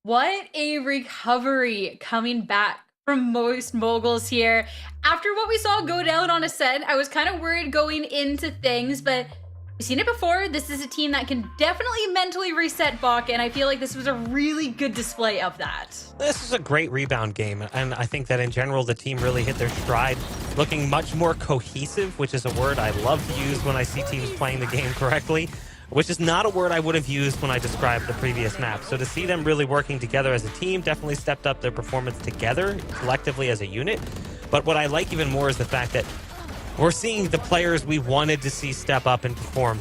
What a recovery coming back from most moguls here. After what we saw go down on Ascent, I was kind of worried going into things, but we've seen it before. This is a team that can definitely mentally reset Bach, and I feel like this was a really good display of that. This is a great rebound game, and I think that in general the team really hit their stride, looking much more cohesive, which is a word I love to use when I see teams playing the game correctly, which is not a word I would have used when I described the previous map. So to see them really working together as a team definitely stepped up their performance together, collectively as a unit. But what I like even more is the fact that we're seeing the players we wanted to see step up and perform.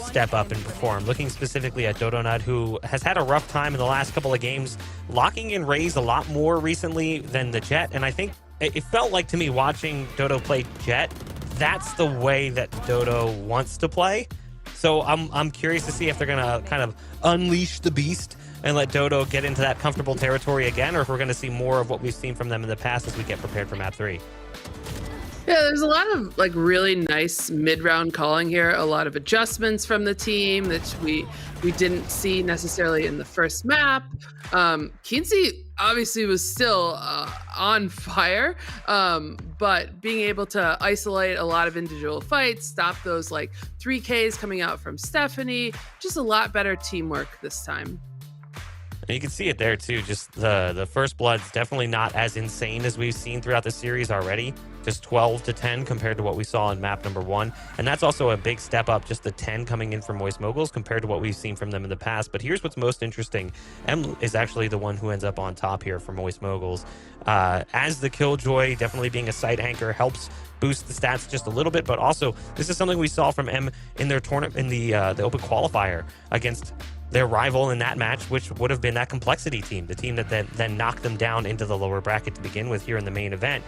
Looking specifically at Dodonut, who has had a rough time in the last couple of games, locking in Raze a lot more recently than the Jet. And I think it felt like to me watching Dodo play Jet, that's the way that Dodo wants to play. So I'm curious to see if they're going to kind of unleash the beast and let Dodo get into that comfortable territory again, or if we're going to see more of what we've seen from them in the past as we get prepared for map 3. Yeah, there's a lot of like really nice mid-round calling here, a lot of adjustments from the team that we didn't see necessarily in the first map. Kinsey obviously was still on fire, but being able to isolate a lot of individual fights, stop those like 3Ks coming out from Stephanie, just a lot better teamwork this time. And you can see it there too. Just the first blood's definitely not as insane as we've seen throughout the series already. Just 12 to 10 compared to what we saw in map number 1. And that's also a big step up, just the 10 coming in from Moist Moguls compared to what we've seen from them in the past. But here's what's most interesting. M is actually the one who ends up on top here for Moist Moguls. As the Killjoy, definitely being a side anchor helps boost the stats just a little bit, but also this is something we saw from M in their tournament in the Open Qualifier against their rival in that match, which would have been that Complexity team, the team that then knocked them down into the lower bracket to begin with here in the main event.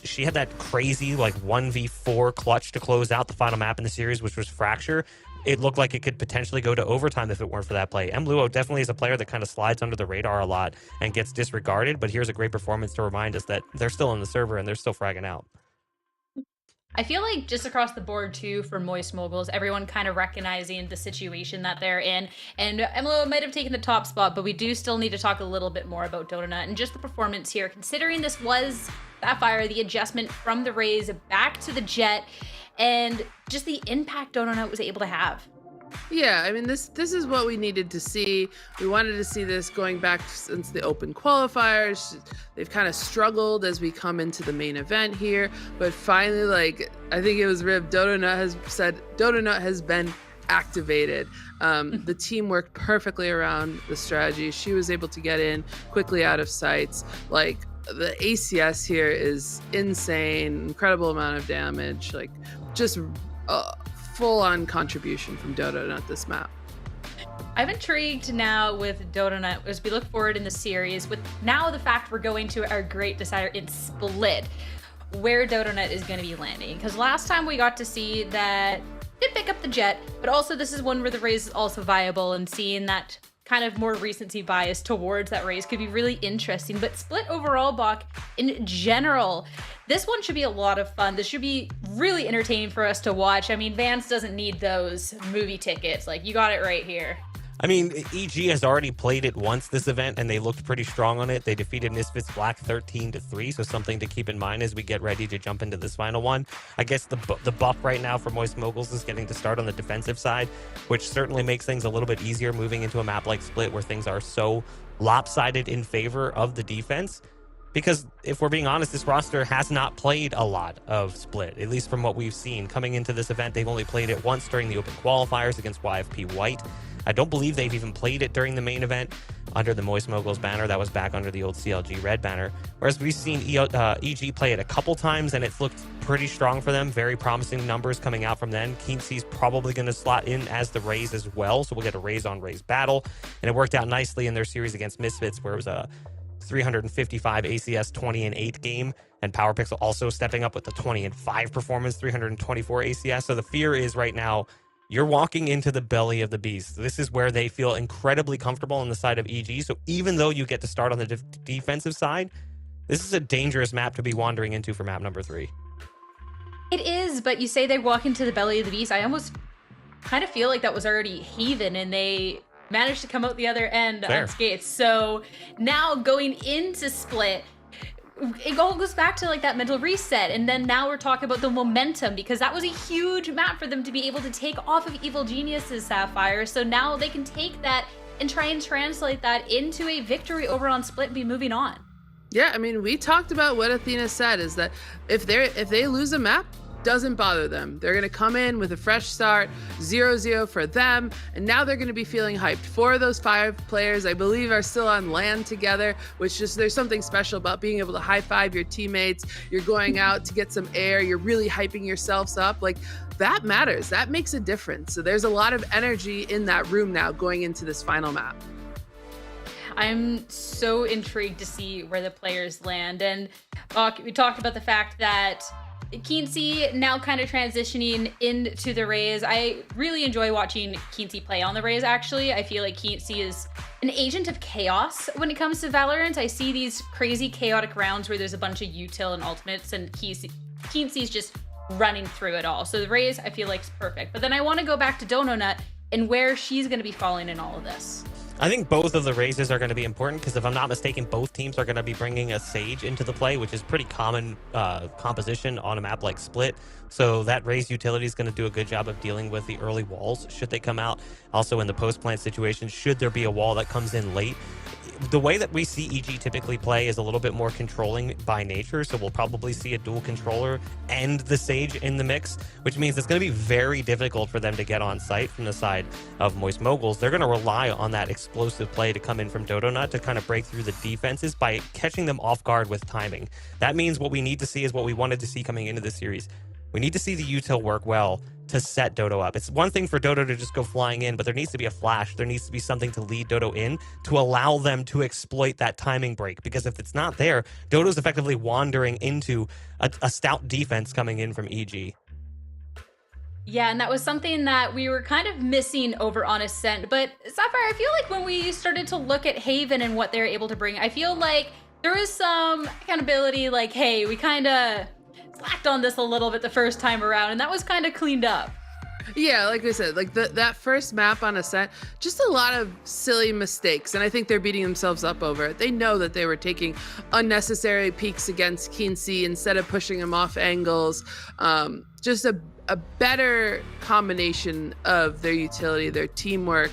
She had that crazy like 1v4 clutch to close out the final map in the series, which was Fracture. It looked like it could potentially go to overtime if it weren't for that play. M. Luo definitely is a player that kind of slides under the radar a lot and gets disregarded, but here's a great performance to remind us that they're still on the server and they're still fragging out. I feel like just across the board too for Moist Moguls, everyone kind of recognizing the situation that they're in. And Emilo might have taken the top spot, but we do still need to talk a little bit more about Donut and just the performance here, considering this was Sapphire, the adjustment from the Raze back to the Jet, and just the impact Donut was able to have. Yeah, I mean, this is what we needed to see. We wanted to see this going back since the Open Qualifiers. They've kind of struggled as we come into the main event here, but finally, like, I think it was Rib, Dodonut has said, Dodonut has been activated. The team worked perfectly around the strategy. She was able to get in quickly out of sights. Like, the ACS here is insane, incredible amount of damage, like, just full-on contribution from Dodonut this map. I'm intrigued now with Dodonut as we look forward in the series, with now the fact we're going to our great decider in Split, where Dodonut is going to be landing. Because last time we got to see that did pick up the Jet, but also this is one where the Raze is also viable, and seeing that kind of more recency bias towards that Raze could be really interesting. But Split overall, Bach, in general, this one should be a lot of fun. This should be really entertaining for us to watch. I mean, Vance doesn't need those movie tickets. Like, you got it right here. I mean, EG has already played it once this event, and they looked pretty strong on it. They defeated Misfits Black 13-3, so something to keep in mind as we get ready to jump into this final one. I guess the buff right now for Moist Moguls is getting to start on the defensive side, which certainly makes things a little bit easier moving into a map like Split, where things are so lopsided in favor of the defense. Because if we're being honest, this roster has not played a lot of Split, at least from what we've seen. Coming into this event, they've only played it once during the Open Qualifiers against YFP White. I don't believe they've even played it during the main event under the Moist Moguls banner. That was back under the old CLG Red banner. Whereas we've seen EG play it a couple times, and it's looked pretty strong for them. Very promising numbers coming out from them. Keensy's probably going to slot in as the Raze as well, so we'll get a Raze on Raze battle. And it worked out nicely in their series against Misfits, where it was a 355 ACS 20-8 game, and PowerPixel also stepping up with the 20-5 performance, 324 ACS. So the fear is right now, you're walking into the belly of the beast. This is where they feel incredibly comfortable on the side of EG. So even though you get to start on the defensive side, this is a dangerous map to be wandering into for map number 3. It is, but you say they walk into the belly of the beast. I almost kind of feel like that was already Haven, and they managed to come out the other end Fair. unscathed. So now going into Split, it all goes back to like that mental reset. And then now we're talking about the momentum, because that was a huge map for them to be able to take off of Evil Genius's Sapphire. So now they can take that and try and translate that into a victory over on Split and be moving on. Yeah, I mean, we talked about what Athena said, is that if they lose a map, doesn't bother them. They're going to come in with a fresh start, 0-0 for them, and now they're going to be feeling hyped. 4 of those 5 players, I believe, are still on land together, which just, there's something special about being able to high-five your teammates. You're going out to get some air. You're really hyping yourselves up. Like, that matters. That makes a difference. So there's a lot of energy in that room now going into this final map. I'm so intrigued to see where the players land. And we talked about the fact that Keency now kind of transitioning into the Rays. I really enjoy watching Keency play on the Rays, actually. I feel like Keency is an agent of chaos when it comes to Valorant. I see these crazy chaotic rounds where there's a bunch of util and ultimates, and Keency's just running through it all. So the Rays, I feel like, is perfect. But then I want to go back to Donut and where she's going to be falling in all of this. I think both of the raises are going to be important, because if I'm not mistaken, both teams are going to be bringing a Sage into the play, which is pretty common composition on a map like Split. So that raise utility is going to do a good job of dealing with the early walls should they come out. Also in the post-plant situation, should there be a wall that comes in late. The way that we see EG typically play is a little bit more controlling by nature, so we'll probably see a dual controller and the Sage in the mix, which means it's going to be very difficult for them to get on site from the side of Moist Moguls. They're going to rely on that explosive play to come in from Dodonut to kind of break through the defenses by catching them off guard with timing. That means what we need to see is what we wanted to see coming into this series. We need to see the util work well to set Dodo up. It's one thing for Dodo to just go flying in, but there needs to be a flash. There needs to be something to lead Dodo in to allow them to exploit that timing break. Because if it's not there, Dodo's effectively wandering into a stout defense coming in from EG. Yeah, and that was something that we were kind of missing over on Ascent. But Sapphire, I feel like when we started to look at Haven and what they're able to bring, I feel like there was some accountability, like, hey, we kind of slacked on this a little bit the first time around, and that was kind of cleaned up. Yeah, like I said, like that first map on Ascent, just a lot of silly mistakes, and I think they're beating themselves up over it. They know that they were taking unnecessary peeks against Keency instead of pushing him off angles. Just a better combination of their utility, their teamwork,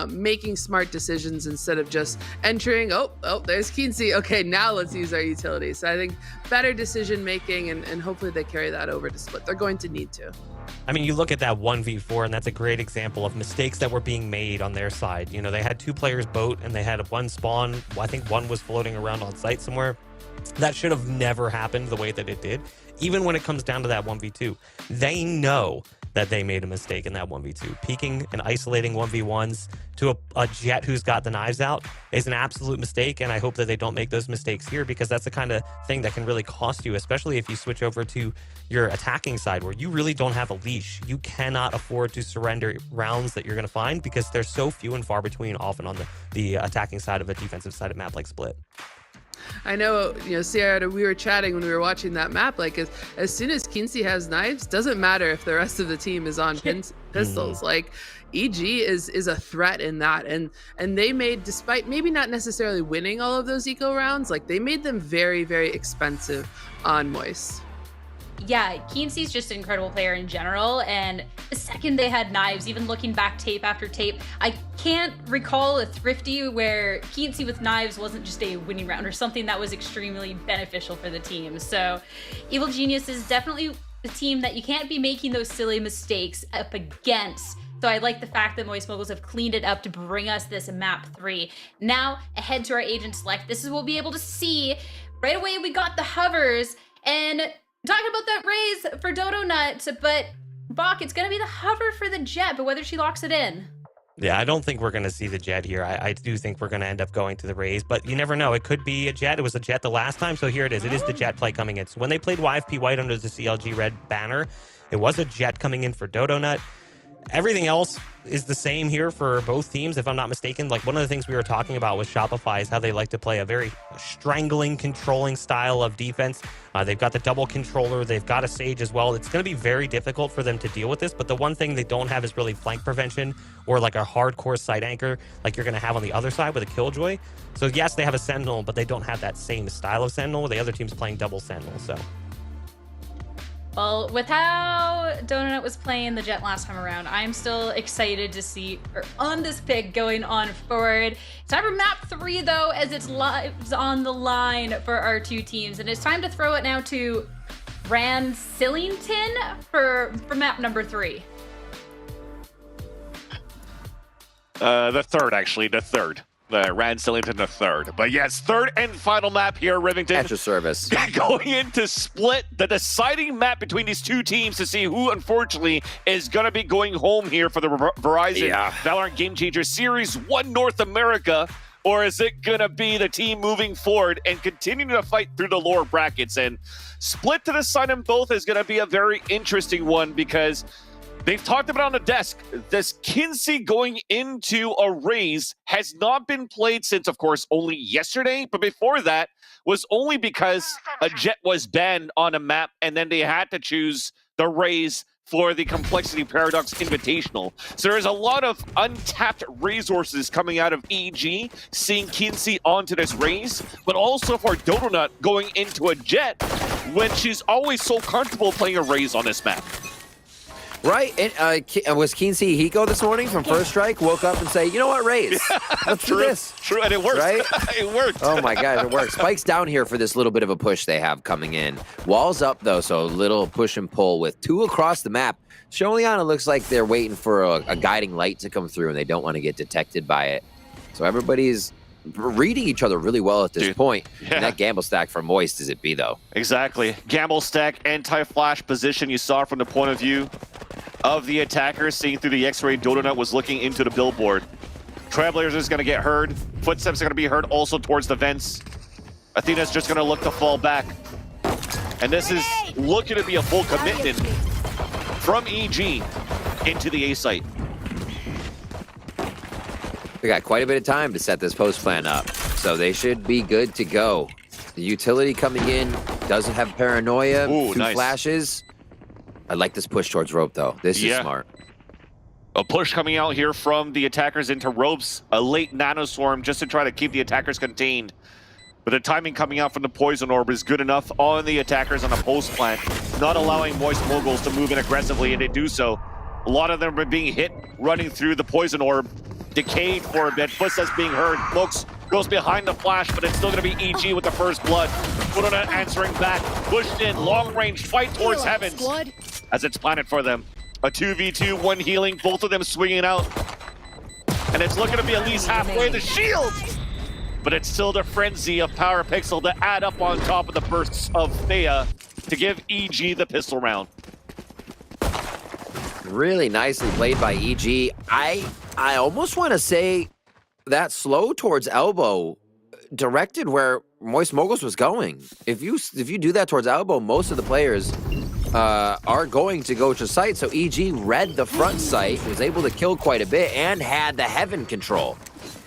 making smart decisions instead of just entering, oh, there's Keency. Okay, now let's use our utility. So I think better decision making, and hopefully they carry that over to Split. They're going to need to. I mean, you look at that 1v4, and that's a great example of mistakes that were being made on their side. You know, they had 2 players boat, and they had one spawn. I think one was floating around on site somewhere. That should have never happened the way that it did. Even when it comes down to that 1v2, they know that they made a mistake in that 1v2. Peeking and isolating 1v1s to a Jet who's got the knives out is an absolute mistake, and I hope that they don't make those mistakes here, because that's the kind of thing that can really cost you, especially if you switch over to your attacking side where you really don't have a leash. You cannot afford to surrender rounds that you're going to find, because they're so few and far between often on the attacking side of a defensive side of map like Split. I know, Sierra, we were chatting when we were watching that map, like as soon as Keency has knives, doesn't matter if the rest of the team is on pistols. Like EG is a threat in that, and they made, despite maybe not necessarily winning all of those eco rounds, like they made them very, very expensive on Moist. Yeah, Keency's just an incredible player in general, and the second they had knives, even looking back tape after tape, I can't recall a Thrifty where Keency with knives wasn't just a winning round or something that was extremely beneficial for the team. So Evil Genius is definitely the team that you can't be making those silly mistakes up against. So I like the fact that Moist Moguls have cleaned it up to bring us this map 3. Now, ahead to our agent select. This is what we'll be able to see. Right away, we got the hovers, and talking about that raise for Dodo Nut, but Bach, it's going to be the hover for the Jet, but whether she locks it in. Yeah, I don't think we're going to see the Jet here. I do think we're going to end up going to the Rays, but you never know. It could be a Jet. It was a Jet the last time, so here it is. It is the Jet play coming in. So when they played YFP White under the CLG Red banner, it was a Jet coming in for Dodo Nut. Everything else is the same here for both teams, if I'm not mistaken. Like, one of the things we were talking about with Shopify is how they like to play a very strangling, controlling style of defense. They've got the double controller. They've got a Sage as well. It's going to be very difficult for them to deal with this, but the one thing they don't have is really flank prevention or like a hardcore side anchor like you're going to have on the other side with a Killjoy. So yes, they have a Sentinel, but they don't have that same style of Sentinel. The other team's playing double Sentinel, so... Well, with how Donut was playing the Jet last time around, I'm still excited to see on this pick going on forward. It's time for map 3, though, as it's lives on the line for our two teams. And it's time to throw it now to Rand Sillington for map number 3. The third. Rand Sillington the third. But yes, third and final map here, Rivington. At your service. Going into split, the deciding map between these two teams to see who, unfortunately, is going to be going home here for the Verizon VALORANT Game Changer Series 1 North America. Or is it going to be the team moving forward and continuing to fight through the lower brackets? And split to decide them both is going to be a very interesting one because they've talked about on the desk, this Kinsey going into a raise has not been played since, of course, only yesterday. But before that was only because a Jet was banned on a map, and then they had to choose the raise for the Complexity Paradox Invitational. So there's a lot of untapped resources coming out of EG, seeing Kinsey onto this raise, but also for Dodonut going into a Jet when she's always so comfortable playing a raise on this map. Right, and was Kinsey Hiko this morning from First Strike? Woke up and say, you know what, Raze, let's do this. True, and it worked. Right? It worked. Oh my God, it worked. Spike's down here for this little bit of a push they have coming in. Walls up though, so a little push and pull with 2 across the map. Sholiana looks like they're waiting for a guiding light to come through, and they don't want to get detected by it. So everybody's reading each other really well at this point. Yeah. And that gamble stack for Moist is it B though. Exactly. Gamble stack, anti-flash position you saw from the point of view of the attacker, seeing through the X-ray. Dodonut was looking into the billboard. Trailblazers is going to get heard. Footsteps are going to be heard also towards the vents. Athena's just going to look to fall back. And this is looking to be a full commitment from EG into the A site. We got quite a bit of time to set this post plan up, so they should be good to go. The utility coming in doesn't have paranoia. Ooh, 2 nice. flashes. I like this push towards rope though. This is smart. A push coming out here from the attackers into ropes. A late nanoswarm just to try to keep the attackers contained. But the timing coming out from the poison orb is good enough on the attackers on a post plant, not allowing Moist Moguls to move in aggressively, and they do so. A lot of them are being hit running through the poison orb. Decayed for a bit. Footsteps being heard. Mokes goes behind the flash, but it's still going to be EG with the first blood. Dodonut answering back. Pushed in. Long range fight towards heavens as it's planted for them. A 2v2, 1 healing. Both of them swinging out. And it's looking to be at least halfway. The shield! But it's still the frenzy of Power Pixel to add up on top of the bursts of Thea to give EG the pistol round. Really nicely played by EG. I almost want to say that slow towards elbow directed where Moist Moguls was going. If you do that towards elbow, most of the players are going to go to site. So EG read the front site, was able to kill quite a bit, and had the heaven control.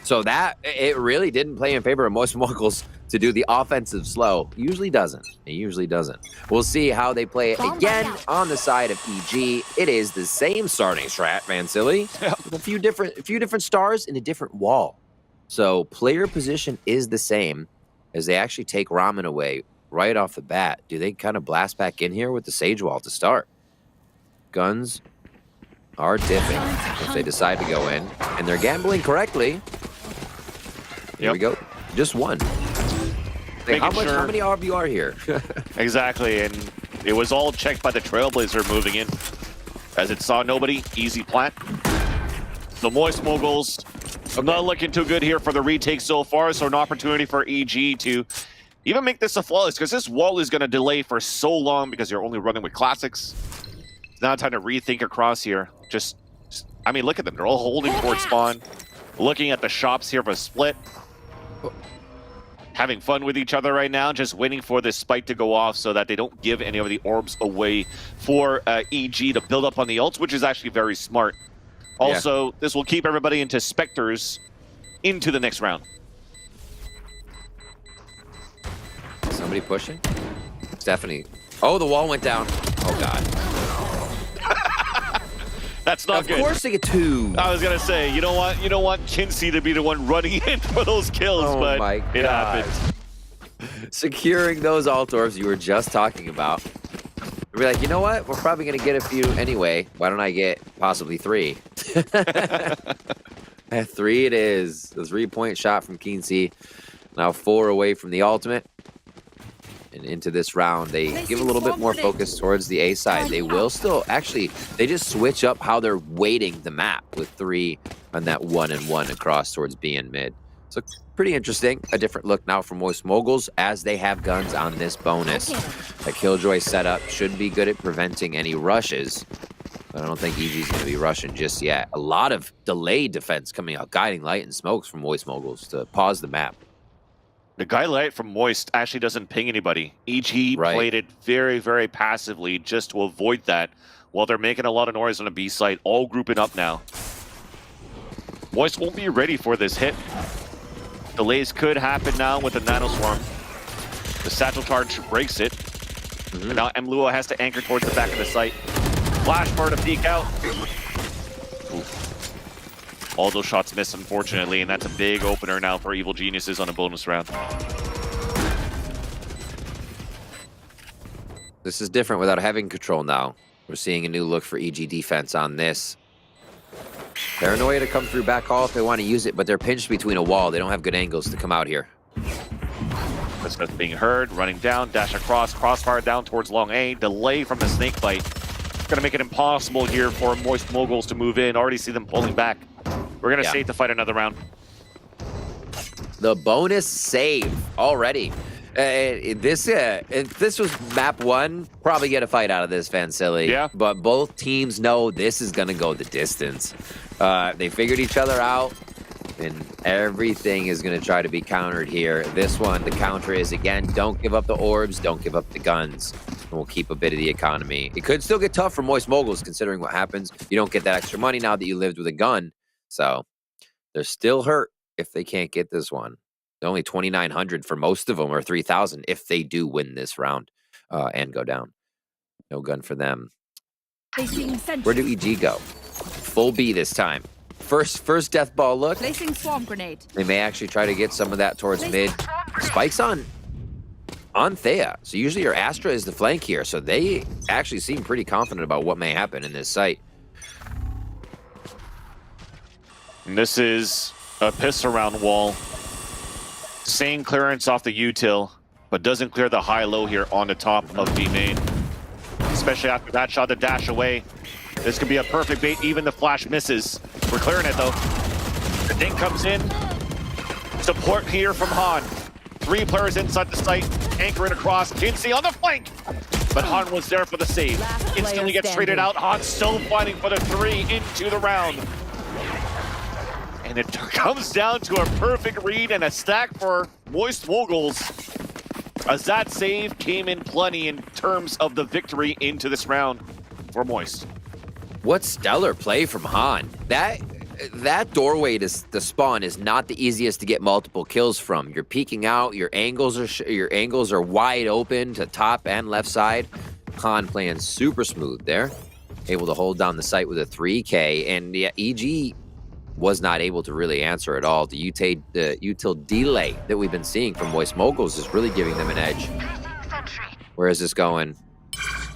So that it really didn't play in favor of Moist Moguls to do the offensive slow. Usually doesn't. It usually doesn't. We'll see how they play it again on the side of EG. It is the same starting strat, Van Silly, with a few different stars in a different wall. So player position is the same as they actually take Ramen away right off the bat. Do they kind of blast back in here with the Sage Wall to start? Guns are dipping if they decide to go in, and they're gambling correctly. Here we go. Just 1. Hey, how many RB are here? Exactly, and it was all checked by the Trailblazer moving in. As it saw nobody, easy plant. The Moist Moguls not looking too good here for the retake so far, so an opportunity for EG to even make this a flawless, because this wall is going to delay for so long because you're only running with classics. It's now time to rethink across here. I mean, look at them. They're all holding towards spawn. Looking at the shops here for a split. having fun with each other right now, just waiting for this spike to go off so that they don't give any of the orbs away for EG to build up on the ults, which is actually very smart. Also, this will keep everybody into Spectres into the next round. Somebody pushing? Stephanie. Oh, the wall went down. Oh, God. That's not good. Of course they get 2. I was gonna say you don't want Kinsey to be the one running in for those kills, Oh but my it God. happens. Securing those alt orbs you were just talking about. We're like, you know what? We're probably gonna get a few anyway. Why don't I get possibly 3? 3 it is. The 3-point shot from Kinsey. Now 4 away from the ultimate. And into this round, they give a little bit more focus towards the A side. They will still, actually, they just switch up how they're weighting the map with 3 on that 1 and 1 across towards B and mid. So pretty interesting. A different look now from Moist Moguls as they have guns on this bonus. The Killjoy setup should be good at preventing any rushes. But I don't think EG's going to be rushing just yet. A lot of delayed defense coming out, guiding light and smokes from Moist Moguls to pause the map. The guy light from Moist actually doesn't ping anybody. EG played it very, very passively just to avoid that while they're making a lot of noise on the B site, all grouping up now. Moist won't be ready for this hit. Delays could happen now with the Nanoswarm. The Satchel Charge breaks it. And now Mlua has to anchor towards the back of the site. Flash bar to peek out. All those shots miss, unfortunately, and that's a big opener now for Evil Geniuses on a bonus round. This is different without having control now. We're seeing a new look for EG defense on this. Paranoia to come through back hall if they want to use it, but they're pinched between a wall. They don't have good angles to come out here. That's being heard, running down, dash across, crossfire down towards long A. Delay from the snake bite. Going to make it impossible here for Moist Moguls to move in. Already see them pulling back. We're going to save to fight another round. The bonus save already. If this was map 1, probably get a fight out of this, Vansili. Yeah. But both teams know this is going to go the distance. They figured each other out, and everything is going to try to be countered here. This one, the counter is, again, don't give up the orbs, don't give up the guns. And we'll keep a bit of the economy. It could still get tough for Moist Moguls, considering what happens. You don't get that extra money now that you lived with a gun. So they're still hurt if they can't get this one. They're only 2,900 for most of them, or 3,000 if they do win this round and go down. No gun for them. Where do EG go? Full B this time. First death ball look. Placing swarm grenade. They may actually try to get some of that towards mid. Spikes on Thea. So usually your Astra is the flank here. So they actually seem pretty confident about what may happen in this site. And this is a piss around wall. Same clearance off the util, but doesn't clear the high-low here on the top of B main. Especially after that shot to dash away. This could be a perfect bait. Even the flash misses. We're clearing it though. The dink comes in. Support here from Han. 3 players inside the site. Anchoring across. Kinsey on the flank. But Han was there for the save. Instantly gets traded out. Han still fighting for the 3 into the round. And it comes down to a perfect read and a stack for Moist Moguls, as that save came in plenty in terms of the victory into this round for Moist. What stellar play from Han. That doorway to the spawn is not the easiest to get multiple kills from. You're peeking out, your angles are wide open to top and left side. Han playing super smooth there. Able to hold down the site with a 3K, and yeah, EG was not able to really answer at all. The util delay that we've been seeing from Moist Moguls is really giving them an edge. Where is this going?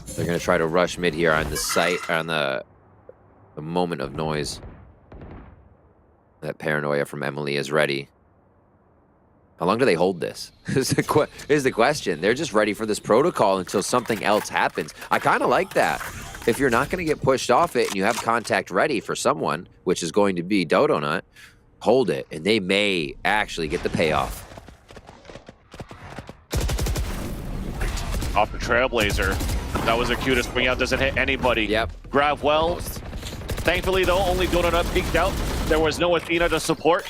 They're going to try to rush mid here on the site, on the moment of noise. That Paranoia from Emily is ready. How long do they hold this? Is the question. They're just ready for this protocol until something else happens. I kind of like that. If you're not going to get pushed off it and you have contact ready for someone, which is going to be Dodonut, hold it, and they may actually get the payoff. Off the Trailblazer. That was the cutest swing out. Doesn't hit anybody. Yep. Grab well. Thankfully, though, only Donut peeked out. There was no Athena to support.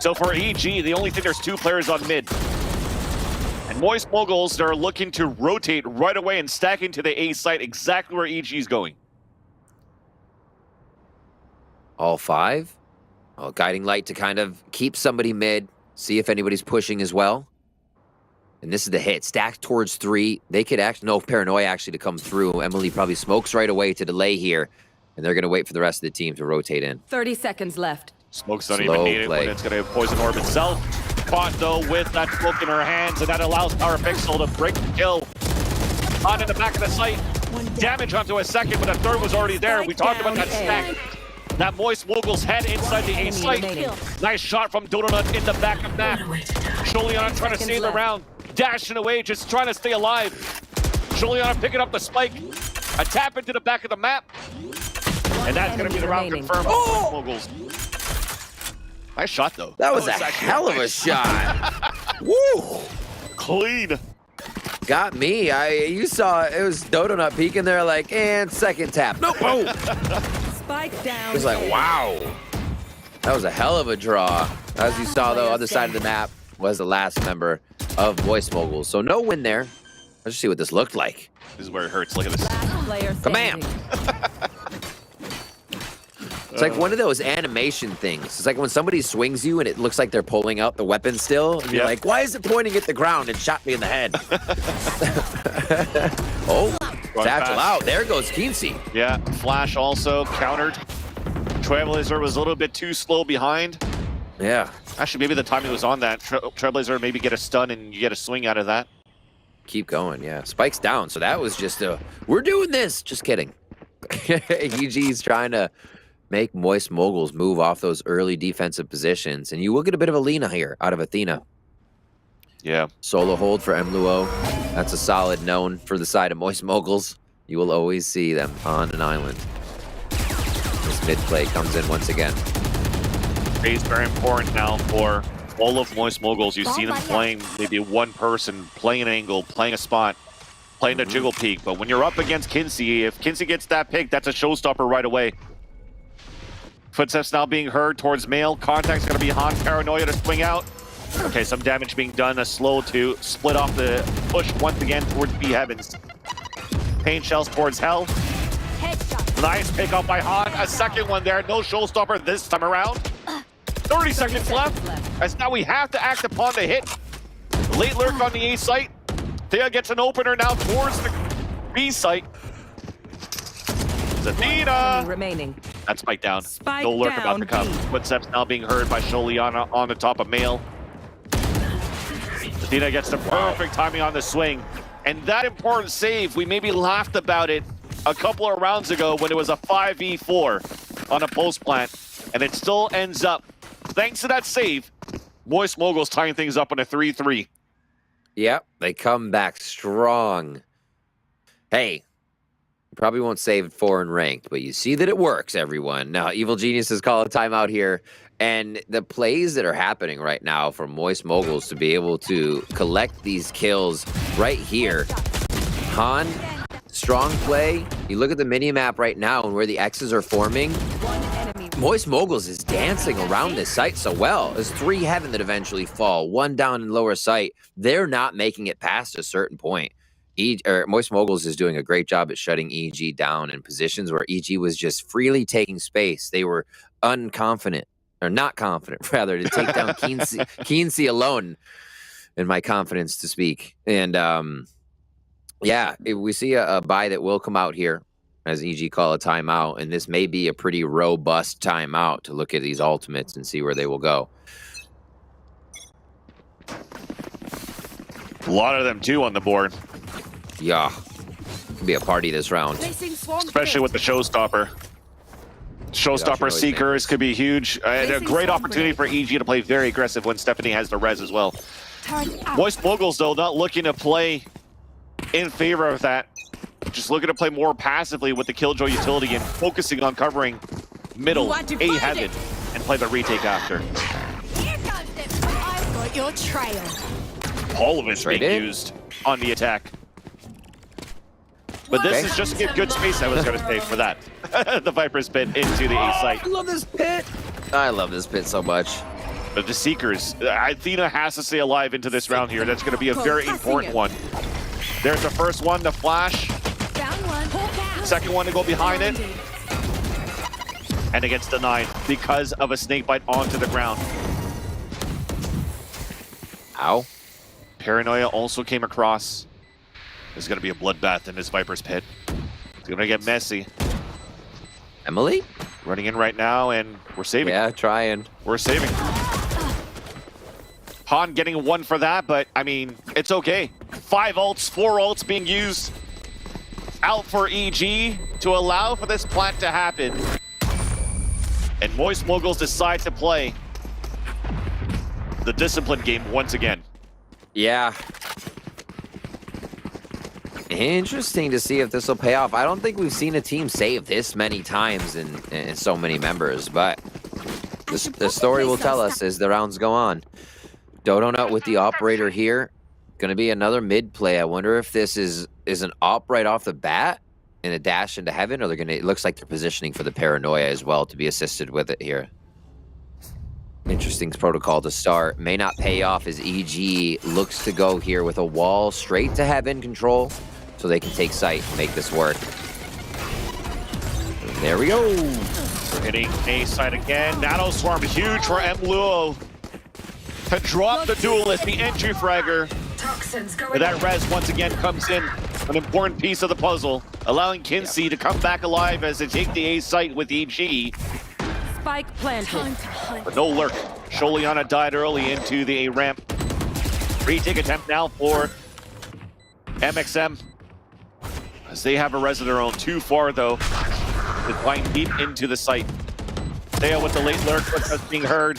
So for EG, the only thing, there's 2 players on mid. And Moist Moguls, they're looking to rotate right away and stack into the A site exactly where EG is going. All 5. Oh, guiding light to kind of keep somebody mid, see if anybody's pushing as well. And this is the hit. Stacked towards 3. They could act. No paranoia actually to come through. Emily probably smokes right away to delay here. And they're going to wait for the rest of the team to rotate in. 30 seconds left. Smoke's don't even need it when it's going to poison orb itself. Caught though with that smoke in her hands, and that allows Power Pixel to break the kill. On in the back of the site. Damage onto a second, but a third was already there. We talked about that stack. That Moist Mogul's head inside the A site. Nice shot from Donut in the back of that. Juliana trying to save the round. Dashing away, just trying to stay alive. Juliana picking up the spike. A tap into the back of the map. And that's going to be the round confirmed for Moist Moguls. Nice shot, though. That was a hell of a shot. Woo! Clean. Got me. You saw it was Donut peeking there like, and second tap. Nope. Oh. Spike down. It was like, wow. That was a hell of a draw. As you saw, though, other side of the map was the last member of Moist Moguls. So no win there. Let's see what this looked like. This is where it hurts. Look at this. Kabam! It's like one of those animation things. It's like when somebody swings you and it looks like they're pulling out the weapon still. And you're like, why is it pointing at the ground and shot me in the head? Oh, satchel out. There goes Kinsey. Yeah, Flash also countered. Trailblazer was a little bit too slow behind. Yeah. Actually, maybe the timing was on that. Trailblazer maybe get a stun and you get a swing out of that. Keep going, yeah. Spike's down, so that was just a, we're doing this. Just kidding. EG's trying to make Moist Moguls move off those early defensive positions, and you will get a bit of a lean here out of Athena. Yeah. Solo hold for Mluo. That's a solid known for the side of Moist Moguls. You will always see them on an island. This mid play comes in once again. It's very important now for all of Moist Moguls. You see them playing maybe one person, playing an angle, playing a spot, playing a jiggle peek. But when you're up against Kinsey, if Kinsey gets that pick, that's a showstopper right away. Footsteps now being heard towards Mail. Contact's going to be Han. Paranoia to swing out. Okay, some damage being done. A slow to split off the push once again towards B Heavens. Pain shells towards Hell. Nice pick up by Han. A second one there. No showstopper this time around. 30 seconds left. As now we have to act upon the hit. Late lurk on the A site. Thea gets an opener now towards the B site. Athena. Remaining. That's spike down. Spike no lurk down, about to come. B. Footsteps now being heard by Sholiana on the top of Mail. Athena gets the perfect timing on the swing. And that important save, we maybe laughed about it a couple of rounds ago when it was a 5v4 on a post plant. And it still ends up, thanks to that save, Moist Moguls tying things up on a 3-3. Yep, they come back strong. Hey, probably won't save it 4 in ranked, but you see that it works, everyone. Now, Evil Geniuses call a timeout here, and the plays that are happening right now for Moist Moguls to be able to collect these kills right here. Han, strong play. You look at the mini-map right now and where the X's are forming. Moist Moguls is dancing around this site so well. There's 3 heaven that eventually fall, 1 down in lower site. They're not making it past a certain point. Moist Moguls is doing a great job at shutting EG down in positions where EG was just freely taking space. They were unconfident, or not confident, rather, to take down Kinsey alone, in my confidence to speak. And yeah, we see a buy that will come out here as EG call a timeout, and this may be a pretty robust timeout to look at these ultimates and see where they will go. A lot of them too on the board. Yeah, could be a party this round. Especially with the showstopper. Showstopper Seekers could be huge. And a great opportunity for EG to play very aggressive when Stephanie has the res as well. Moist Moguls, though, not looking to play in favor of that. Just looking to play more passively with the Killjoy utility and focusing on covering middle, A heaven, and play the retake after. Here comes it. I've got your trail. All of it's being used on the attack. But this is just to give good space, I was going to say, for that. The Viper's pit into the A site. I love this pit. I love this pit so much. the Seekers. Athena has to stay alive into this round here. That's going to be a very important one. There's the first one, the flash. Found one. Second one to go behind it. And it gets denied because of a snake bite onto the ground. Ow. Paranoia also came across. There's going to be a bloodbath in this Viper's pit. It's going to get messy. Emily? Running in right now, and we're saving. Yeah, trying. We're saving. Han getting one for that, but I mean, it's okay. 5 ults, 4 ults being used out for EG to allow for this plant to happen. And Moist Moguls decide to play the discipline game once again. Yeah. Interesting to see if this will pay off. I don't think we've seen a team save this many times in so many members, but the story will tell us as the rounds go on. Dodonut with the operator here. Going to be another mid play. I wonder if this is an op right off the bat and a dash into heaven, or they're gonna. It looks like they're positioning for the paranoia as well to be assisted with it here. Interesting protocol to start. May not pay off as EG looks to go here with a wall straight to heaven control so they can take sight and make this work. And there we go. We're hitting A side again. Nano Swarm huge for MLuo to drop the duelist, the entry fragger. But that res once again comes in, an important piece of the puzzle, allowing Kinsey to come back alive as they take the A site with EG. Spike planted. But no lurk. Sholiana died early into the A ramp. Retake attempt now for MXM. As they have a res of their own. Too far though. To climb deep into the site. Thea with the late lurk, what's being heard.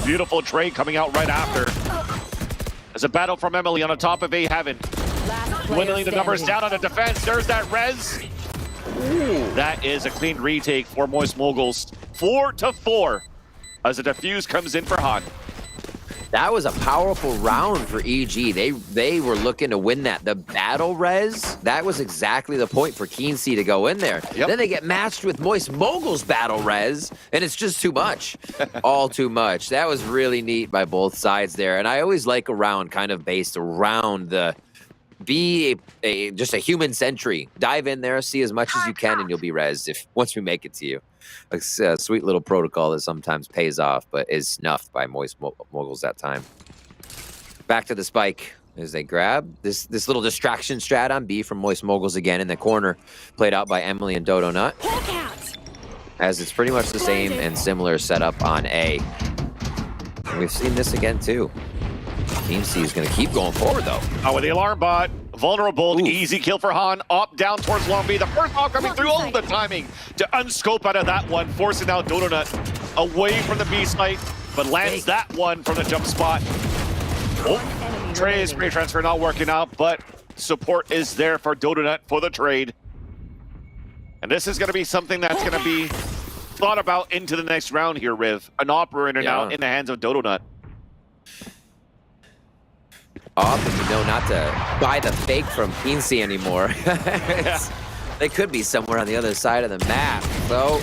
Beautiful trade coming out right after. There's a battle from Emily on the top of A heaven. Dwindling the numbers down on the defense. There's that res. Ooh. That is a clean retake for Moist Moguls. 4-4 as the defuse comes in for Han. That was a powerful round for EG. They were looking to win that. The battle res, that was exactly the point for Kinsey to go in there. Yep. Then they get matched with Moist Mogul's battle res, and it's just too much. All too much. That was really neat by both sides there. And I always like a round kind of based around the just a human sentry. Dive in there, see as much as you can, and you'll be rezzed once we make it to you. A sweet little protocol that sometimes pays off, but is snuffed by Moist Moguls that time. Back to the spike as they grab this little distraction strat on B from Moist Moguls again in the corner, played out by Emily and Dodonut. As it's pretty much the same and similar setup on A. And we've seen this again too. Kinsey is going to keep going forward though. With the alarm bot, vulnerable, easy kill for Han, up, down towards long B. The first ball coming through, the timing to unscope out of that one, forcing out Dodonut away from the B site, but lands that one from the jump spot. Trey spray transfer not working out, but support is there for Dodonut for the trade. And this is going to be something that's going to be thought about into the next round here, Riv. An operator now in the hands of Dodonut. Often you know not to buy the fake from Kinsey anymore. They could be somewhere on the other side of the map. So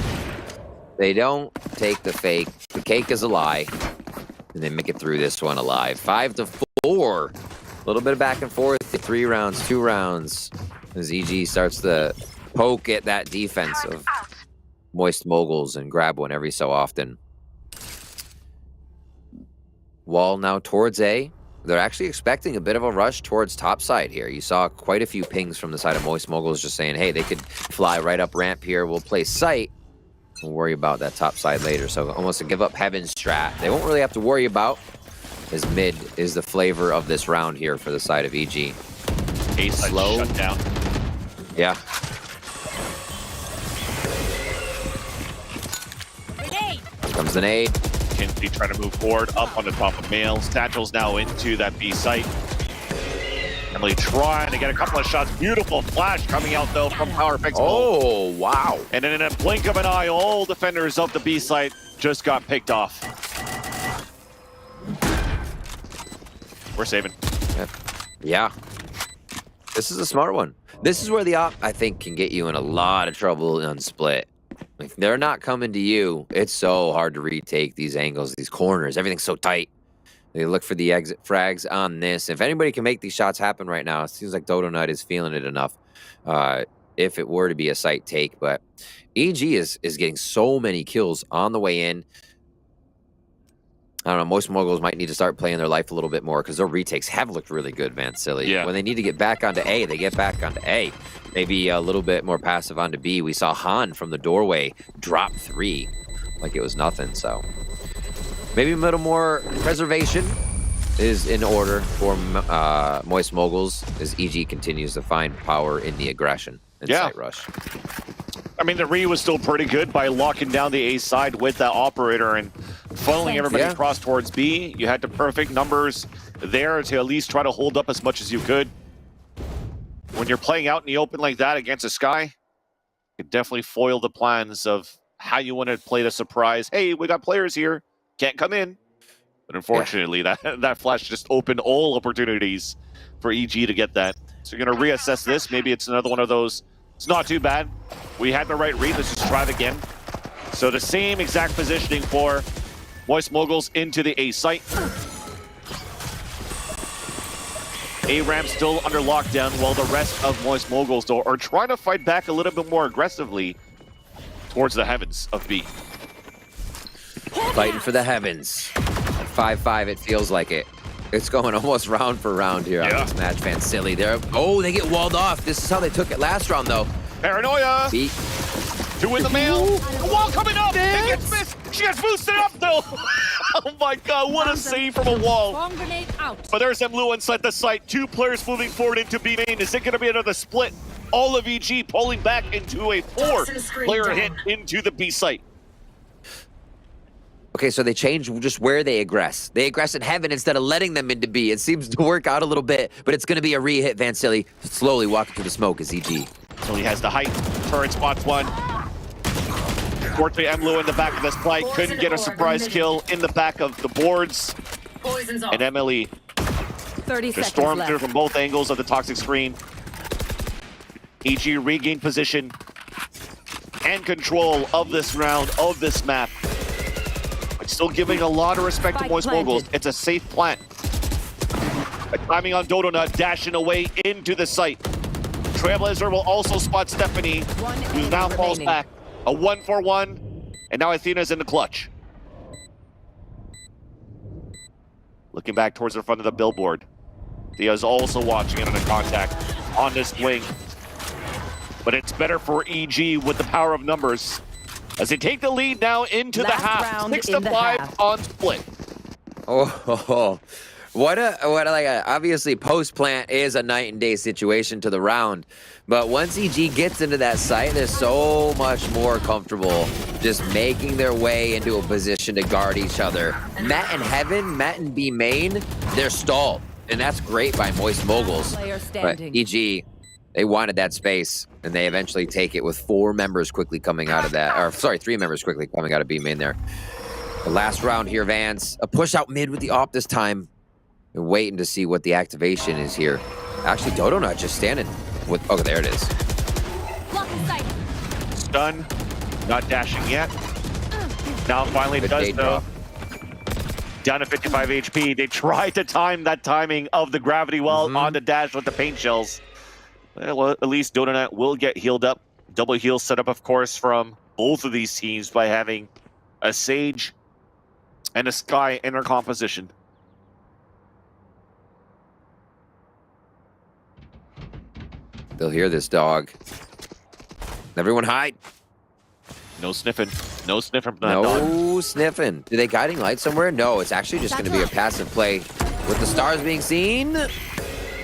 they don't take the fake. The cake is a lie. And they make it through this one alive. 5-4. A little bit of back and forth. 3 rounds, 2 rounds. As EG starts to poke at that defense of Moist Moguls and grab one every so often. Wall now towards A. They're actually expecting a bit of a rush towards top side here. You saw quite a few pings from the side of Moist Moguls just saying, hey, they could fly right up ramp here. We'll play sight. We'll worry about that top side later. So almost a give up heaven strat. They won't really have to worry about, as mid is the flavor of this round here for the side of EG. Slow. Shut down. Yeah. Here comes the nade. Kinsey trying to move forward up on the top of Mail. Satchel's now into that B site. Emily trying to get a couple of shots. Beautiful flash coming out though from PowerFX. Oh, wow. And then in a blink of an eye, all defenders of the B site just got picked off. We're saving. Yeah. This is a smart one. This is where the op, I think, can get you in a lot of trouble on split. If they're not coming to you, it's so hard to retake these angles, these corners. Everything's so tight. They look for the exit frags on this. If anybody can make these shots happen right now, it seems like Dodonut is feeling it enough. If it were to be a site take, but EG is getting so many kills on the way in. I don't know, most moguls might need to start playing their life a little bit more because their retakes have looked really good, man. Silly. Yeah. When they need to get back onto A, they get back onto A. Maybe a little bit more passive onto B. We saw Han from the doorway drop 3 like it was nothing, so maybe a little more preservation is in order for Moist Moguls as EG continues to find power in the aggression and site rush. I mean, the re was still pretty good by locking down the A side with that operator and funneling everybody across towards B. You had the perfect numbers there to at least try to hold up as much as you could. When you're playing out in the open like that against a Sky, it definitely foil the plans of how you want to play the surprise. Hey, we got players here, can't come in. But unfortunately, that flash just opened all opportunities for EG to get that. So you're going to reassess this. Maybe it's another one of those. It's not too bad. We had the right read. Let's just try it again. So the same exact positioning for Moist Moguls into the A site. A ramp still under lockdown while the rest of Moist Moguls though are trying to fight back a little bit more aggressively towards the heavens of B. Fighting for the heavens. 5-5, it feels like it. It's going almost round for round here on this match, fan. Silly. Oh, they get walled off. This is how they took it last round, though. Paranoia. B. 2 in the mail. The wall coming up. It gets missed. She gets boosted up, though. Oh, my God. What a save from a wall. Bomb grenade out. But there's Mlu inside the site. 2 players moving forward into B main. Is it going to be another split? All of EG pulling back into a 4-player hit into the B site. Okay, so they change just where they aggress. They aggress in heaven instead of letting them into B. It seems to work out a little bit, but it's going to be a re-hit. Van Silly slowly walking through the smoke as EG. So he has the height. Turret spots 1. Fortunately, Mlu in the back of this fight couldn't get a surprise kill in the back of the boards. And MLE 30 just seconds stormed left. through from both angles of the toxic screen. EG regained position and control of this round, of this map. But still giving a lot of respect to Moist Moguls. It's a safe plant. Timing on Dodonut, dashing away into the site. Trailblazer will also spot Stephanie, who now falls back. A 1-for-1, and now Athena's in the clutch. Looking back towards the front of the billboard. Thea's also watching it under contact on this wing. But it's better for EG with the power of numbers as they take the lead now into the half. 6-5 on split. What a obviously post plant is a night and day situation to the round, but once EG gets into that site, they're so much more comfortable just making their way into a position to guard each other. Matt and Heaven, Matt and B main, they're stalled, and that's great by Moist Moguls. But EG, they wanted that space, and they eventually take it with 4 members quickly coming out of that, or sorry, 3 members quickly coming out of B main there. The last round here, Vance, a push out mid with the op this time. We're waiting to see what the activation is here. Actually, Dodonut just standing with, oh, there it is. Stun, not dashing yet. Now finally Good does day though. Down to 55 HP. They tried to time that timing of the gravity well on the dash with the paint shells. Well, at least Dodonut will get healed up. Double heal set up, of course, from both of these teams by having a Sage and a Sky in their composition. They'll hear this dog. Everyone hide. No sniffing. No sniffing from that dog. No sniffing. Do they guiding light somewhere? No, it's actually just going to be a passive play with the stars being seen.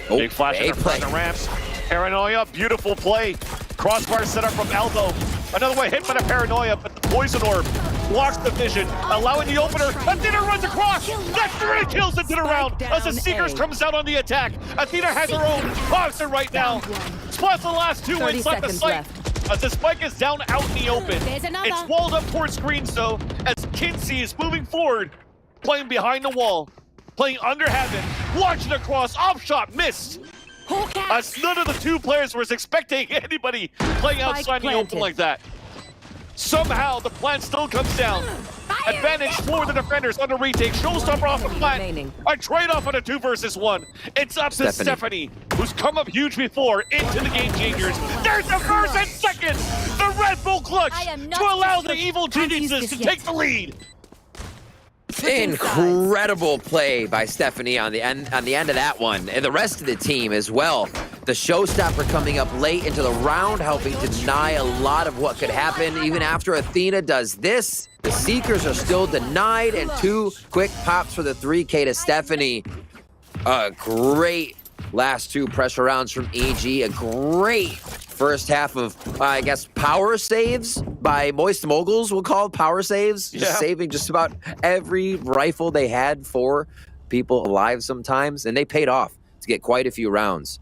Oh, Big flash in front of the ramps. Paranoia, beautiful play. Crossbar set up from elbow. Another way hit by the Paranoia, but the Poison Orb blocks the vision, allowing the opener. Athena runs across. That's 3 kills into the round as the Seekers comes out on the attack. Athena has her own Boxer right now. Spots the last 2 inside the site. As the spike is down out in the open. It's walled up towards screens though, as Kinsey is moving forward, playing behind the wall, playing under heaven, watching across, off shot, missed. As none of the 2 players was expecting anybody playing outside the open like that. Somehow, the plant still comes down. Advantage for the defenders under retake. Showstopper off the plant. Remaining. A trade-off on a 2 versus 1. It's up to Stephanie, who's come up huge before, into the game changers. There's the first and second! The Red Bull clutch to allow the evil geniuses to take the lead. Incredible play by Stephanie on the end of that one, and the rest of the team as well. The showstopper coming up late into the round, helping to deny a lot of what could happen. Even after Athena does this, the Seekers are still denied, and 2 quick pops for the 3K to Stephanie. A great last 2 pressure rounds from EG. A great first half of, I guess, power saves by Moist Moguls, we'll call it power saves. Yeah. Just saving just about every rifle they had for people alive sometimes, and they paid off to get quite a few rounds.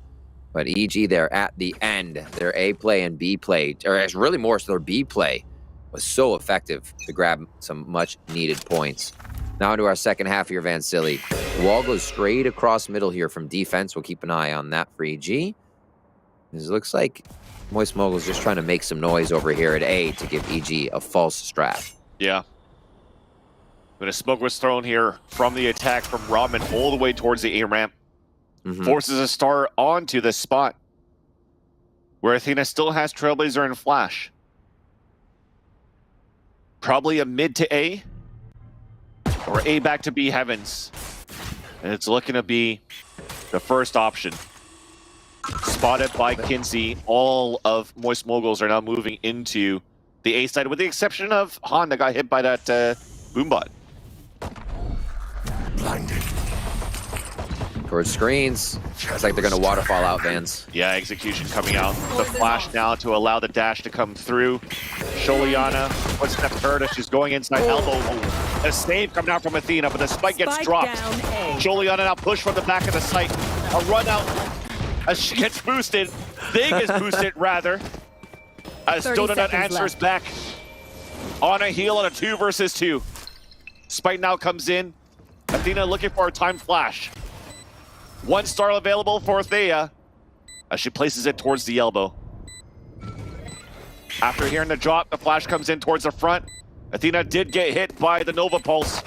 But EG there at the end, their A play and B play, or actually really more so their B play, was so effective to grab some much needed points. Now into our second half here, Van Silly. The wall goes straight across middle here from defense. We'll keep an eye on that for EG. This looks like Moist Mogul's just trying to make some noise over here at A to give EG a false strat. Yeah. But a smoke was thrown here from the attack from Rodman all the way towards the A ramp. Forces a star onto this spot where Athena still has Trailblazer and Flash. Probably a mid to A or A back to B heavens. And it's looking to be the first option. Spotted by Kinsey. All of Moist Moguls are now moving into the A side, with the exception of Han that got hit by that boombot. Blinded. Towards screens. Looks like they're going to waterfall out, Vans. Yeah, execution coming out. The flash now to allow the dash to come through. Sholiana, one step further. She's going inside elbow. A save coming out from Athena, but the spike gets dropped. Sholiana now pushed from the back of the site. A run out as she gets boosted. Big is boosted, rather. As Donut answers back on a heal on a 2 versus 2. Spike now comes in. Athena looking for a time flash. 1 star available for Thea as she places it towards the elbow. After hearing the drop, the flash comes in towards the front. Athena did get hit by the Nova Pulse.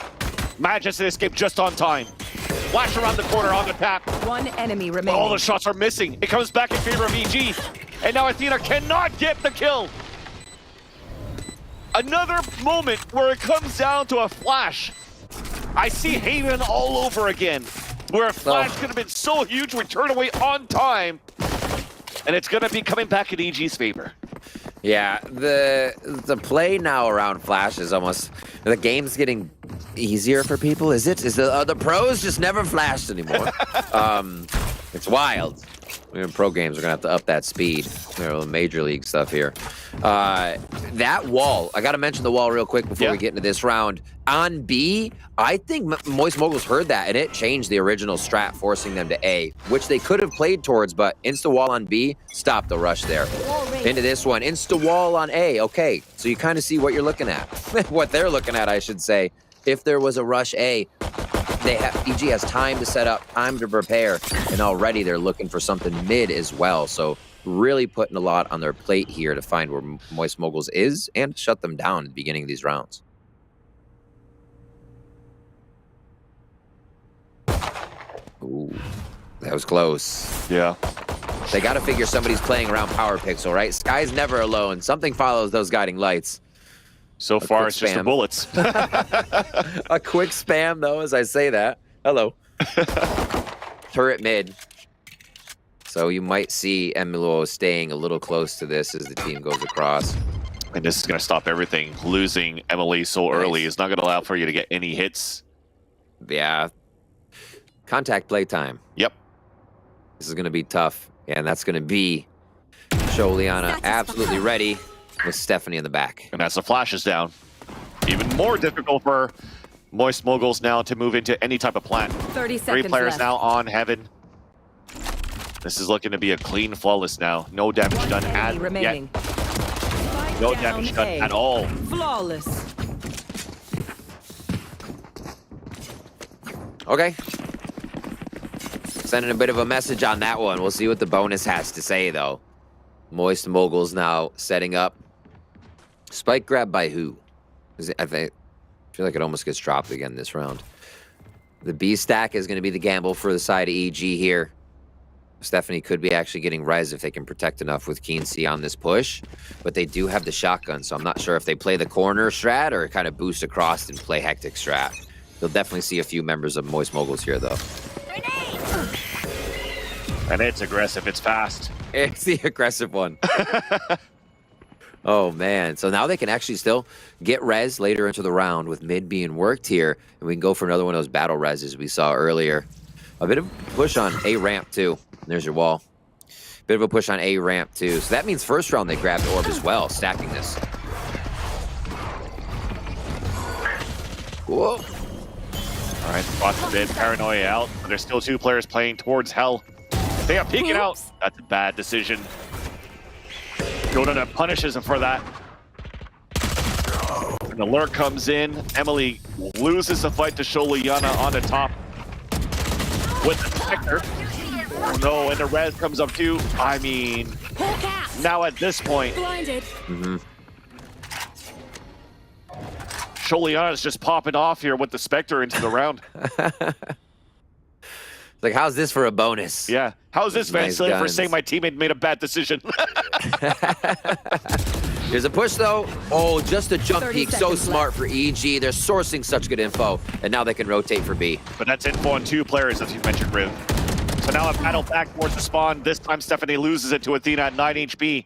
Manages to escape just on time. Flash around the corner on the tap. 1 enemy remaining. All the shots are missing. It comes back in favor of EG. And now Athena cannot get the kill. Another moment where it comes down to a flash. I see Haven all over again. Where a flash could have been so huge, we turn away on time. And it's going to be coming back in EG's favor. Yeah, the play now around Flash is almost, the game's getting easier for people, is it? Is the pros just never flashed anymore? It's wild. In pro games, we're gonna have to up that speed. Major league stuff here. That wall, I gotta mention the wall real quick before we get into this round. On B, I think Moist Moguls heard that, and it changed the original strat, forcing them to A, which they could have played towards, but insta-wall on B stopped the rush there. Into this one, insta-wall on A. Okay, so you kind of see what you're looking at. What they're looking at, I should say. If there was a rush A, EG has time to set up, time to prepare, and already they're looking for something mid as well. So really putting a lot on their plate here to find where Moist Moguls is and shut them down at the beginning of these rounds. Ooh, that was close. Yeah. They got to figure somebody's playing around Power Pixel, right? Sky's never alone. Something follows those guiding lights. So far, it's just the bullets. A quick spam, though, as I say that. Hello. Turret mid. So you might see Emiluo staying a little close to this as the team goes across. And this is going to stop everything. Losing Emily so early is not going to allow for you to get any hits. Yeah. Contact play time. Yep. This is going to be tough. And that's going to be Sholiana absolutely ready with Stephanie in the back. And as the flash is down, even more difficult for Moist Moguls now to move into any type of plant. 30 Three seconds players left. now on Heaven. This is looking to be a clean flawless now. No damage done Enemy yet. remaining. No Spike damage down done A. at all. Flawless. Okay. Sending a bit of a message on that one. We'll see what the bonus has to say, though. Moist Moguls now setting up. Spike grab by who? I feel like it almost gets dropped again this round. The B stack is going to be the gamble for the side of EG here. Stephanie could be actually getting res if they can protect enough with Keen C on this push, but they do have the shotgun, so I'm not sure if they play the corner strat or kind of boost across and play hectic strat. You'll definitely see a few members of Moist Moguls here, though. And it's aggressive. It's fast. It's the aggressive one. Oh, man. So now they can actually still get res later into the round with mid being worked here, and we can go for another one of those battle reses we saw earlier. A bit of a push on A ramp, too. There's your wall. Bit of a push on A ramp, too. So that means first round they grabbed orb as well, stacking this. Whoa. All right, spots a bit. Paranoia out. But there's still 2 players playing towards Hell. They are peeking out. That's a bad decision. Donut punishes him for that. An alert comes in. Emily loses the fight to Sholiana on the top with the Spectre. Oh no, and the res comes up too. I mean, now at this point, Blinded. Sholiana is just popping off here with the Spectre into the round. Like, how's this for a bonus? Yeah. How's this, Van Nice Silly, for guns. saying my teammate made a bad decision? Here's a push, though. Oh, just a jump 30 peek. So seconds smart for EG. They're sourcing such good info, and now they can rotate for B. But that's info on 2 players, as you mentioned, Riv. So now a battle back towards the spawn. This time Stephanie loses it to Athena at 9 HP.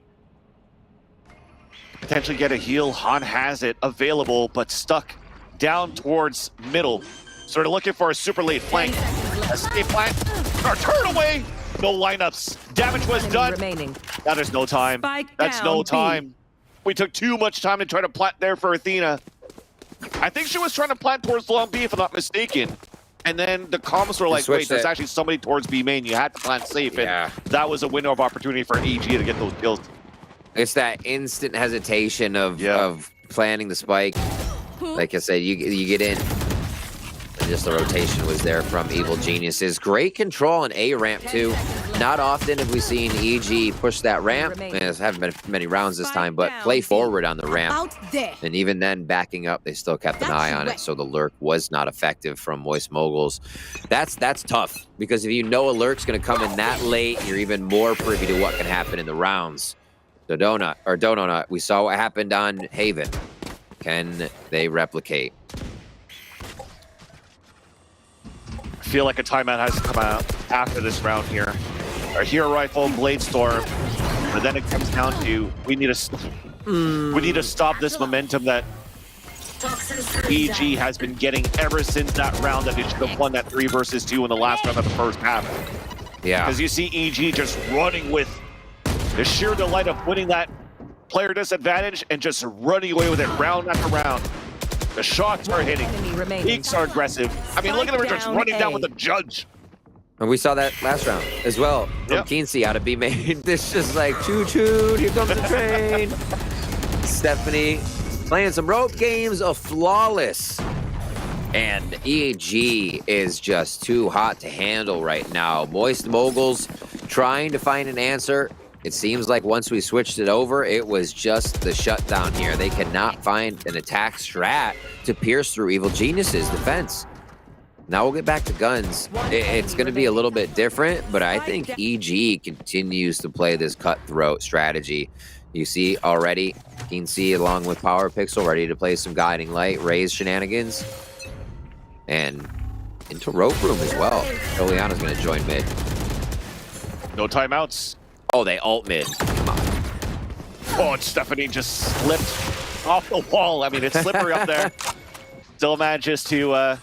Potentially get a heal. Han has it available, but stuck down towards middle. Sort of looking for a super late flank. Escape flank. Or turn away. No lineups. Damage was Enemy done. remaining. Now there's no time. Spike That's down, no B. time. We took too much time to try to plant there for Athena. I think she was trying to plant towards long B, if I'm not mistaken. And then the comms were like, wait, there's actually somebody towards B main. You had to plant safe. Yeah. And that was a window of opportunity for EG to get those kills. It's that instant hesitation of planning the spike. Like I said, you get in. And just the rotation was there from Evil Geniuses. Great control on A ramp, too. Not often have we seen EG push that ramp. It haven't been many rounds this time, but play forward on the ramp. Out there. And even then, backing up, they still kept an eye on it. So the lurk was not effective from Moist Moguls. That's tough, because if you know a lurk's going to come in that late, you're even more privy to what can happen in the rounds. So Donut, we saw what happened on Haven. Can they replicate? I feel like a timeout has to come out after this round here. Our Hero Rifle, Blade Storm, but then it comes down to we need to stop this momentum that EG has been getting ever since that round that they should have won that 3 versus 2 in the last round of the first half. Yeah. Because you see EG just running with the sheer delight of winning that player disadvantage and just running away with it round after round. The shots are hitting. Enemy remaining. Peaks are aggressive. I mean, look at them just Down running down A. with the judge. And we saw that last round as well from Keensey out of B main. This just like choo-choo, here comes the train. Stephanie playing some rope games of flawless. And EG is just too hot to handle right now. Moist Moguls trying to find an answer. It seems like once we switched it over, it was just the shutdown here. They cannot find an attack strat to pierce through Evil Genius's defense. Now we'll get back to guns. It's going to be a little bit different, but I think EG continues to play this cutthroat strategy. You see already, Keen C along with Power Pixel ready to play some Guiding Light, Raise shenanigans, and into Rope Room as well. Juliana's going to join mid. No timeouts. Oh, they ult mid. Come on. Oh, and Stephanie just slipped off the wall. I mean, it's slippery up there. Still manages to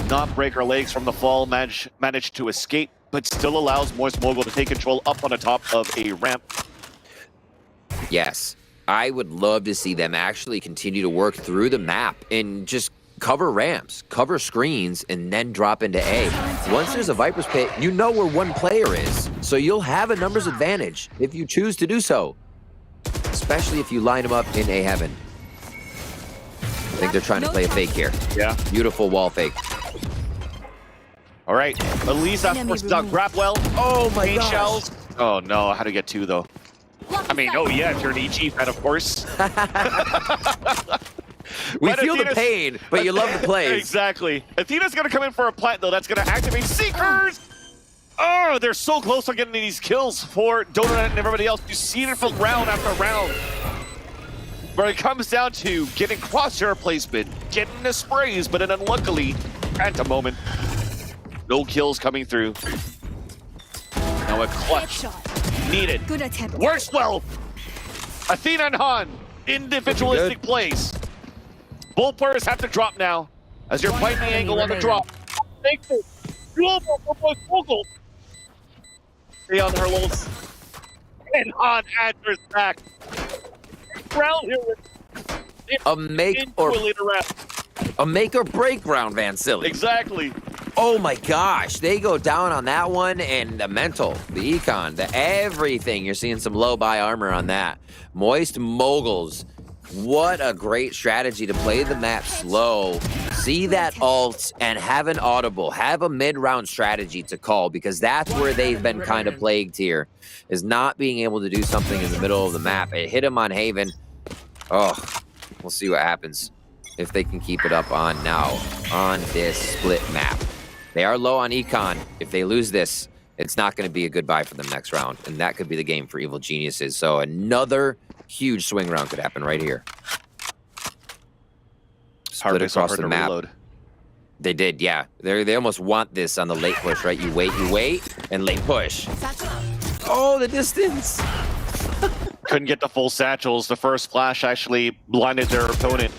not break her legs from the fall, managed to escape, but still allows Moist Mogul to take control up on the top of a ramp. Yes, I would love to see them actually continue to work through the map and just cover ramps, cover screens, and then drop into A. Once there's a Viper's Pit, you know where one player is, so you'll have a numbers advantage if you choose to do so, especially if you line them up in A heaven. I think they're trying to play a fake here. Yeah. Beautiful wall fake. All right, Elisa forces out grab well. Oh my Paint gosh. shells. Oh no, how to get 2 though. I mean, oh yeah, if you're an EG fan, of course. We But feel the Athena's- pain, but you love the plays. Exactly. Athena's going to come in for a plant, though. That's going to activate Seekers. Oh, they're so close on getting these kills for Donut and everybody else. You've seen it from round after round. But it comes down to getting crosshair placement, getting the sprays, but then unluckily, at the moment, no kills coming through. Now a clutch Headshot. needed. Good attempt. Works well. Athena and Han, individualistic plays. Both players have to drop now as you're fighting the angle on the drop. Thank you. Global for both Vogel. Stay on her lows. And Han answers back. Round here with A make or break round, Van Silly. Exactly. Oh my gosh, they go down on that one, and the mental, the econ, the everything. You're seeing some low buy armor on that. Moist Moguls. What a great strategy to play the map slow, see that ult, and have an audible, have a mid-round strategy to call, because that's where they've been kind of plagued here, is not being able to do something in the middle of the map. It hit him on Haven. Oh, we'll see what happens if they can keep it up on now on this split map. They are low on econ. If they lose this, it's not going to be a good buy for them next round, and that could be the game for Evil Geniuses. So another huge swing round could happen right here. Split across the map. Reload. They did, yeah. They almost want this on the late push, right? You wait, and late push. Oh, the distance. Couldn't get the full satchels. The first flash actually blinded their opponent.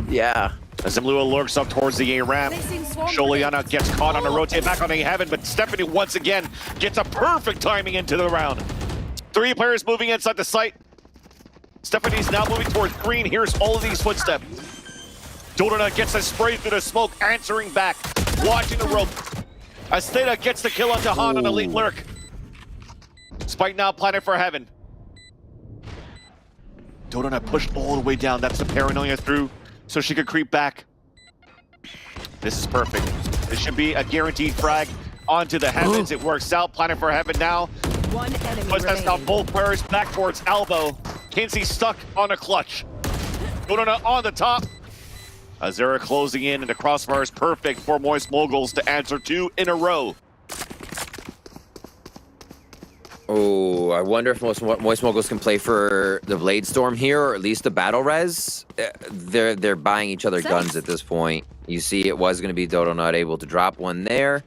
Yeah. As Zemlua lurks up towards the A ramp, Sholiana gets caught on a rotate back on A heaven, but Stephanie once again gets a perfect timing into the round. 3 players moving inside the site. Stephanie's now moving towards green. Here's all of these footsteps. Donut gets a spray through the smoke, answering back, watching the rope. Asteta gets the kill onto Han on a late lurk. Spike now planted for heaven. Donut pushed all the way down. That's the paranoia through, so she could creep back. This is perfect. This should be a guaranteed frag onto the heavens. It works out. Planted for heaven now. One enemy Puts that's now remaining. both players back towards elbow. Kinsey stuck on a clutch. Donut on the top. Azera closing in, and the crossfire is perfect for Moist Moguls to answer 2 in a row. Oh, I wonder if Moist Moguls can play for the Blade Storm here, or at least the Battle Res. They're buying each other guns at this point. You see it was going to be Dodo not able to drop one there,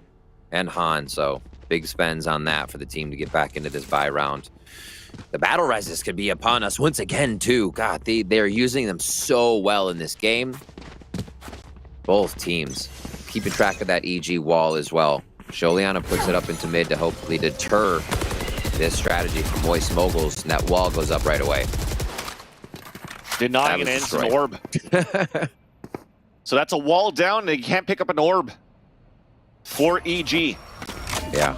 and Han, so big spends on that for the team to get back into this buy round. The Battle Reses could be upon us once again, too. God, they're using them so well in this game. Both teams keeping track of that EG wall as well. Sholiana puts it up into mid to hopefully deter this strategy from Moist Moguls, and that wall goes up right away. Denying an instant orb. So that's a wall down, and they can't pick up an orb for EG. Yeah.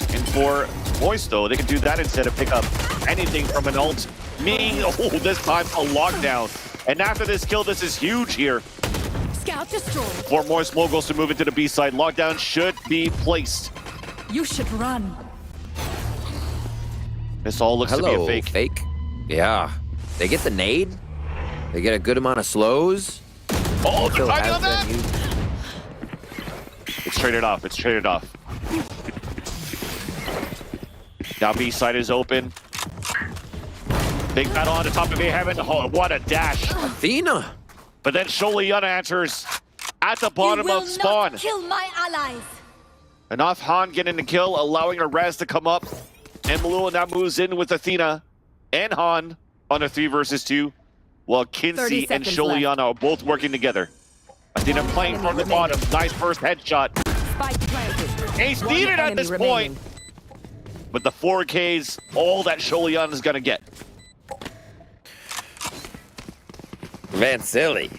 And for Moist, though, they can do that instead of pick up anything from an ult. Meaning, oh, this time a lockdown. And after this kill, this is huge here Scout destroyed. for Moist Moguls to move into the B side. Lockdown should be placed. You should run. This all looks to be a fake. Yeah. They get the nade. They get a good amount of slows. Oh, they're Still talking has on that! been used. It's traded off. It's traded off. Now B side is open. Big battle on the top of A heaven. Oh, what a dash. Athena. But then Sholiana answers at the bottom you will of spawn. not kill my allies. Enough Han getting the kill, allowing her res to come up. And Malua now moves in with Athena and Han on a 3 versus 2, while 30 Kinsey and seconds Sholiana are both working together. Athena playing from the bottom. Nice first headshot. Spike planted. Ace One needed at enemy this remaining. point. But the 4Ks, all that Sholiana is going to get. Van Silly.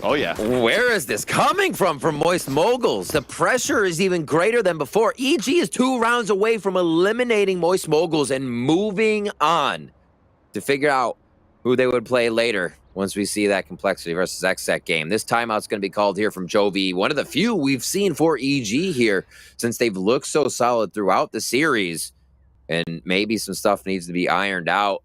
Oh, yeah. Where is this coming from Moist Moguls? The pressure is even greater than before. EG is 2 rounds away from eliminating Moist Moguls and moving on to figure out who they would play later once we see that Complexity versus XSEC game. This timeout's going to be called here from Jovi. One of the few we've seen for EG here since they've looked so solid throughout the series. and maybe some stuff needs to be ironed out.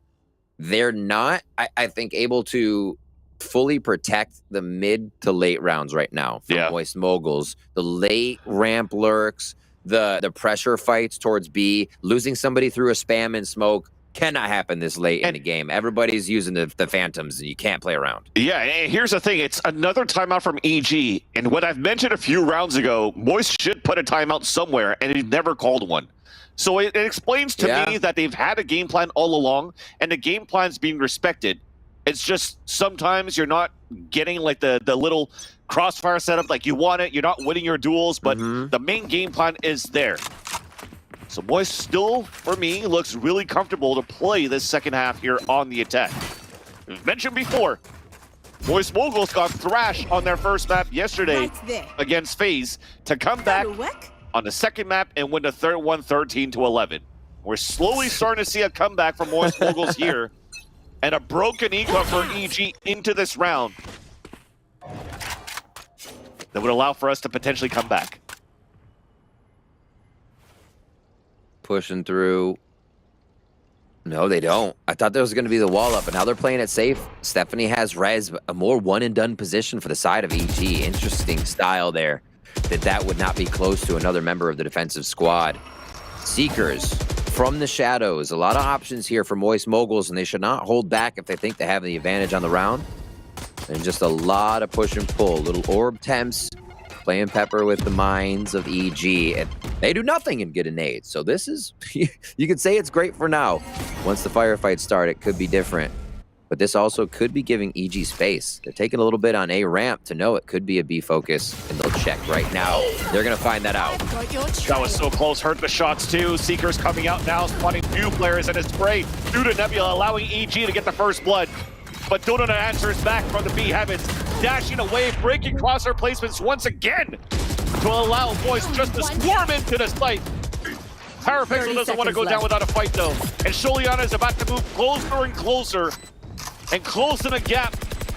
They're not, I think, able to fully protect the mid to late rounds right now for Moist Moguls. The late ramp lurks, the pressure fights towards B, losing somebody through a spam and smoke cannot happen this late in the game. Everybody's using the phantoms, and you can't play around. Yeah, and here's the thing. It's another timeout from EG. And what I've mentioned a few rounds ago, Moist should put a timeout somewhere, and he's never called one. So it explains to me that they've had a game plan all along, and the game plan's being respected. It's just sometimes you're not getting like the little crossfire setup like you want it. You're not winning your duels, but the main game plan is there. So Moist still, for me, looks really comfortable to play this second half here on the attack. As mentioned before, Moist Moguls got thrashed on their first map yesterday against FaZe to come back on the second map and win the third one 13-11. We're slowly starting to see a comeback from Moist Moguls here, and a broken eco for EG into this round that would allow for us to potentially come back. Pushing through. No, they don't. I thought there was going to be the wall up, but now they're playing it safe. Stephanie has res, a more one-and-done position for the side of EG. Interesting style there. That would not be close to another member of the defensive squad. Seekers from the shadows. A lot of options here for Moist Moguls, and they should not hold back if they think they have the advantage on the round. And just a lot of push and pull. Little orb temps, playing Pepper with the mines of EG. And they do nothing and get a nade. So this is, you could say it's great for now. Once the firefights start, it could be different. But this also could be giving EG space. They're taking a little bit on A ramp to know it could be a B focus, and they'll check right now. They're going to find that out. That was so close. Hurt the shots too. Seekers coming out now, spawning new players, and it's great. Due to Nebula allowing EG to get the first blood. But Donut answers back from the B heavens, dashing away, breaking crosshair placements once again to allow Moist just to swarm into the site. Parapixel doesn't want to go down without a fight though, and Sholiana is about to move closer and closer. And closing a gap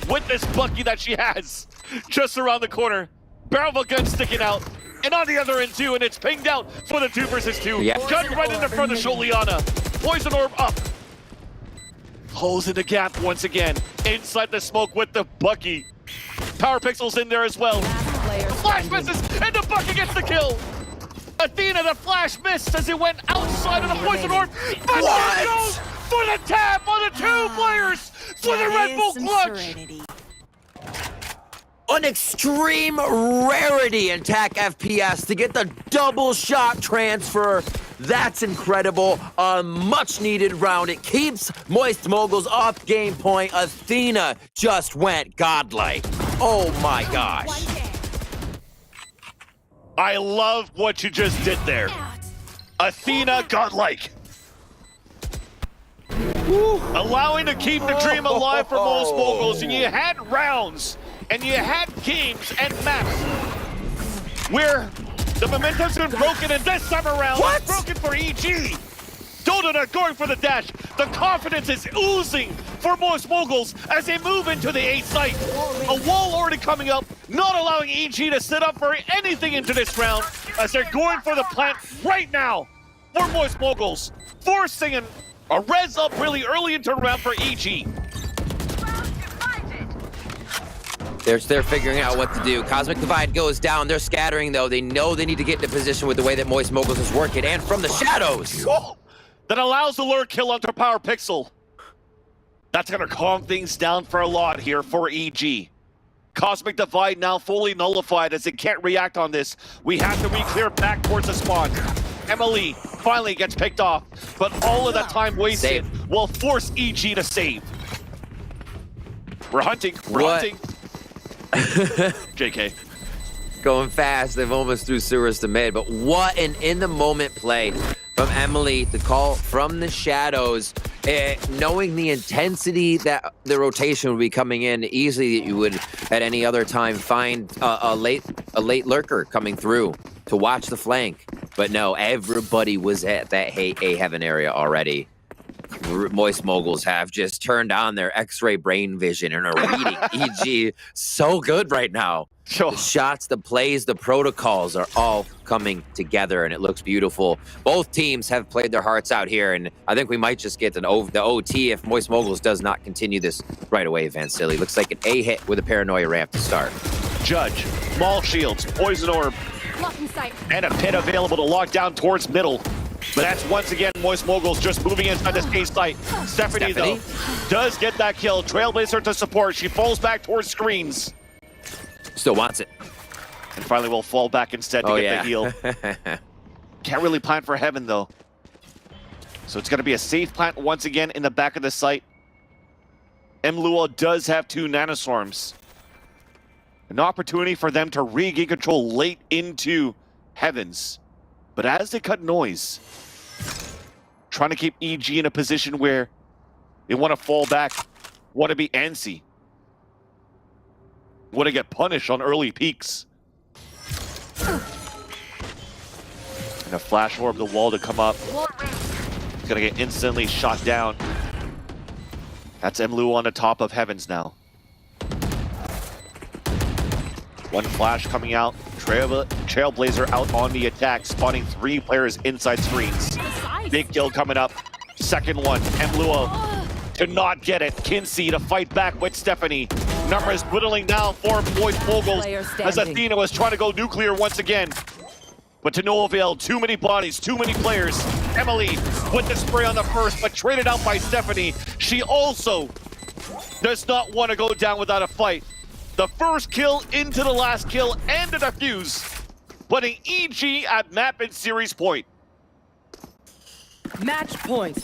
with this Bucky that she has just around the corner. Barrel of a gun sticking out. And on the other end too, and it's pinged out for the 2 versus 2. Gun right in the front of Sholiana. Poison orb up. Closing the gap once again. Inside the smoke with the Bucky. Power Pixel's in there as well. Flash misses, and the Bucky gets the kill. Athena, the flash missed as it went outside of the poison orb. But there goes for the tap on the 2 players for the Red Bull clutch. An extreme rarity in TAC FPS to get the double shot transfer. That's incredible. A much needed round. It keeps Moist Moguls off game point. Athena just went godlike. Oh my gosh. I love what you just did there. Athena godlike. Allowing to keep the dream alive for Moist Moguls, and you had rounds, and you had games and maps where the momentum's been broken, and this time around, it's broken for EG. Donut going for the dash. The confidence is oozing for Moist Moguls as they move into the A site. A wall already coming up, not allowing EG to sit up for anything into this round, as they're going for the plant right now for Moist Moguls, forcing a res up really early into the round for EG. They're figuring out what to do. Cosmic Divide goes down. They're scattering, though. They know they need to get into position with the way that Moist Moguls is working. And from the shadows. Oh, that allows the lure kill onto Power Pixel. That's going to calm things down for a lot here for EG. Cosmic Divide now fully nullified as it can't react on this. We have to re-clear back towards the spawn. Emily finally gets picked off, but all of that time wasted will force EG to save. We're hunting. We're hunting. JK. Going fast. They've almost threw sewers to mid, but what an in-the-moment play from Emily to call from the shadows, knowing the intensity that the rotation would be coming in, easily that you would at any other time find a late lurker coming through to watch the flank. But no, everybody was at that A heaven area already. Moist Moguls have just turned on their X-ray brain vision and are reading EG so good right now. Sure. The shots, the plays, the protocols are all coming together, and it looks beautiful. Both teams have played their hearts out here, and I think we might just get the OT if Moist Moguls does not continue this right away, Vansili. Looks like an A hit with a paranoia ramp to start. Judge, Maul Shields, Poison Orb, Blocking sight. and a pit available to lock down towards middle. But that's once again Moist Moguls just moving inside this A site. Stephanie, though, does get that kill. Trailblazer to support. She falls back towards screens. Still wants it. And finally will fall back instead to get the heal. Can't really plant for heaven, though. So it's going to be a safe plant once again in the back of the site. Mluo does have 2 nanoswarms. An opportunity for them to regain control late into heavens. But as they cut noise, trying to keep EG in a position where they want to fall back, want to be antsy, want to get punished on early peaks. And a flash orb, the wall to come up. It's gonna get instantly shot down. That's Mluo on the top of heavens now. One flash coming out. Trailblazer out on the attack, spawning 3 players inside screens. Big kill coming up. Second one, Mluo to not get it. Kinsey to fight back with Stephanie. Numbers whittling now for Moist Moguls as Athena was trying to go nuclear once again. But to no avail, too many bodies, too many players. Emily with the spray on the first, but traded out by Stephanie. She also does not want to go down without a fight. The first kill into the last kill and the defuse, putting EG at map and series point. Match point.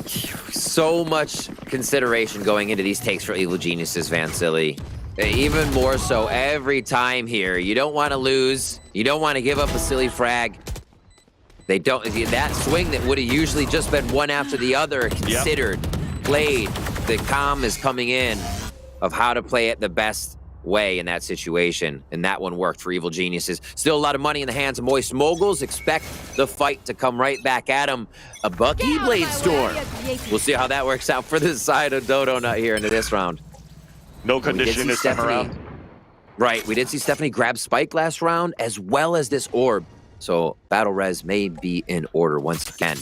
So much consideration going into these takes for Evil Geniuses, Vansili. Even more so every time here. You don't want to lose. You don't want to give up a silly frag. They don't. That swing that would have usually just been one after the other, considered, played. The calm is coming in of how to play it the best way in that situation, and that one worked for Evil Geniuses. Still a lot of money in the hands of Moist Moguls. Expect the fight to come right back at them. A Bucky Blade Storm. We'll see how that works out for the side of Dodo Nut here into this round. No condition this time around. Right, we did see Stephanie grab Spike last round, as well as this orb. So battle res may be in order once again,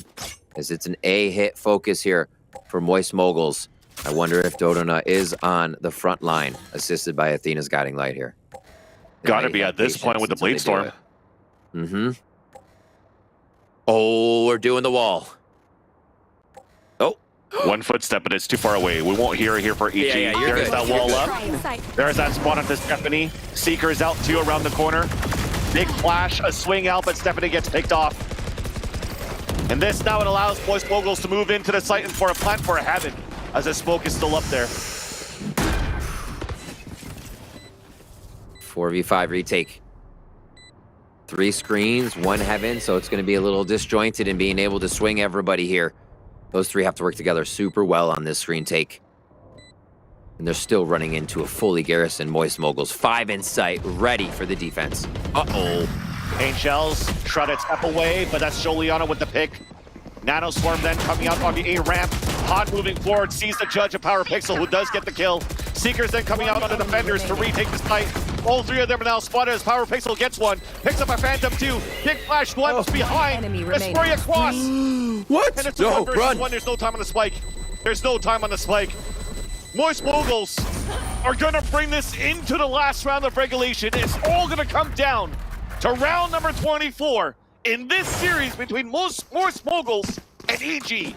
as it's an A hit focus here for Moist Moguls. I wonder if Dodona is on the front line, assisted by Athena's guiding light here. Gotta be at this point with the Blade Storm. Mm-hmm. Oh, we're doing the wall. Oh. One footstep, but it's too far away. We won't hear it here for EG. There's that wall up. There's that spot onto Stephanie. Seeker's out too around the corner. Big flash, a swing out, but Stephanie gets picked off. And this now it allows Moist Moguls to move into the site and for a plant for a heaven, as the smoke is still up there. 4v5 retake. 3 screens, 1 heaven, so it's going to be a little disjointed in being able to swing everybody here. Those 3 have to work together super well on this screen take. And they're still running into a fully garrisoned Moist Moguls. 5 in sight, ready for the defense. Uh-oh. Pain Shells try to step away, but that's Joliana with the pick. Nano Swarm then coming out on the A ramp. Hot moving forward, sees the Judge of Power Pixel, who does get the kill. Seekers then coming out on the defenders to retake this fight. All 3 of them are now spotted as Power Pixel gets one. Picks up a Phantom 2. Big Flash 1 behind. A spray across. What? And it's No, a 1 versus run. 1. There's no time on the spike. There's no time on the spike. Moist Moguls are going to bring this into the last round of regulation. It's all going to come down to round number 24 in this series between Moist Moguls and EG.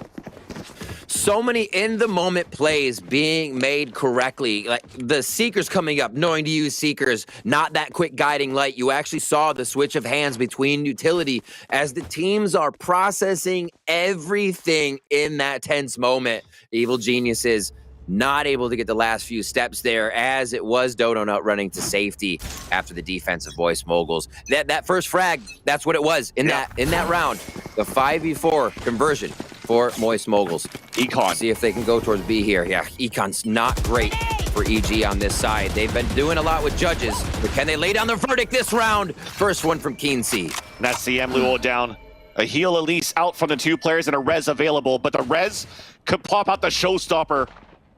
So many in-the-moment plays being made correctly. Like the Seekers coming up, knowing to use Seekers, not that quick guiding light. You actually saw the switch of hands between utility as the teams are processing everything in that tense moment. Evil Geniuses not able to get the last few steps there, as it was Dodo Nut running to safety after the defense of Moist Moguls. That first frag, that's what it was in that round. The 5v4 conversion for Moist Moguls. Econ. See if they can go towards B here. Yeah, Econ's not great for EG on this side. They've been doing a lot with judges, but can they lay down the verdict this round? First one from Kinsey. That's the Mluo down. A heal Elise out from the 2 players and a res available, but the res could pop out the showstopper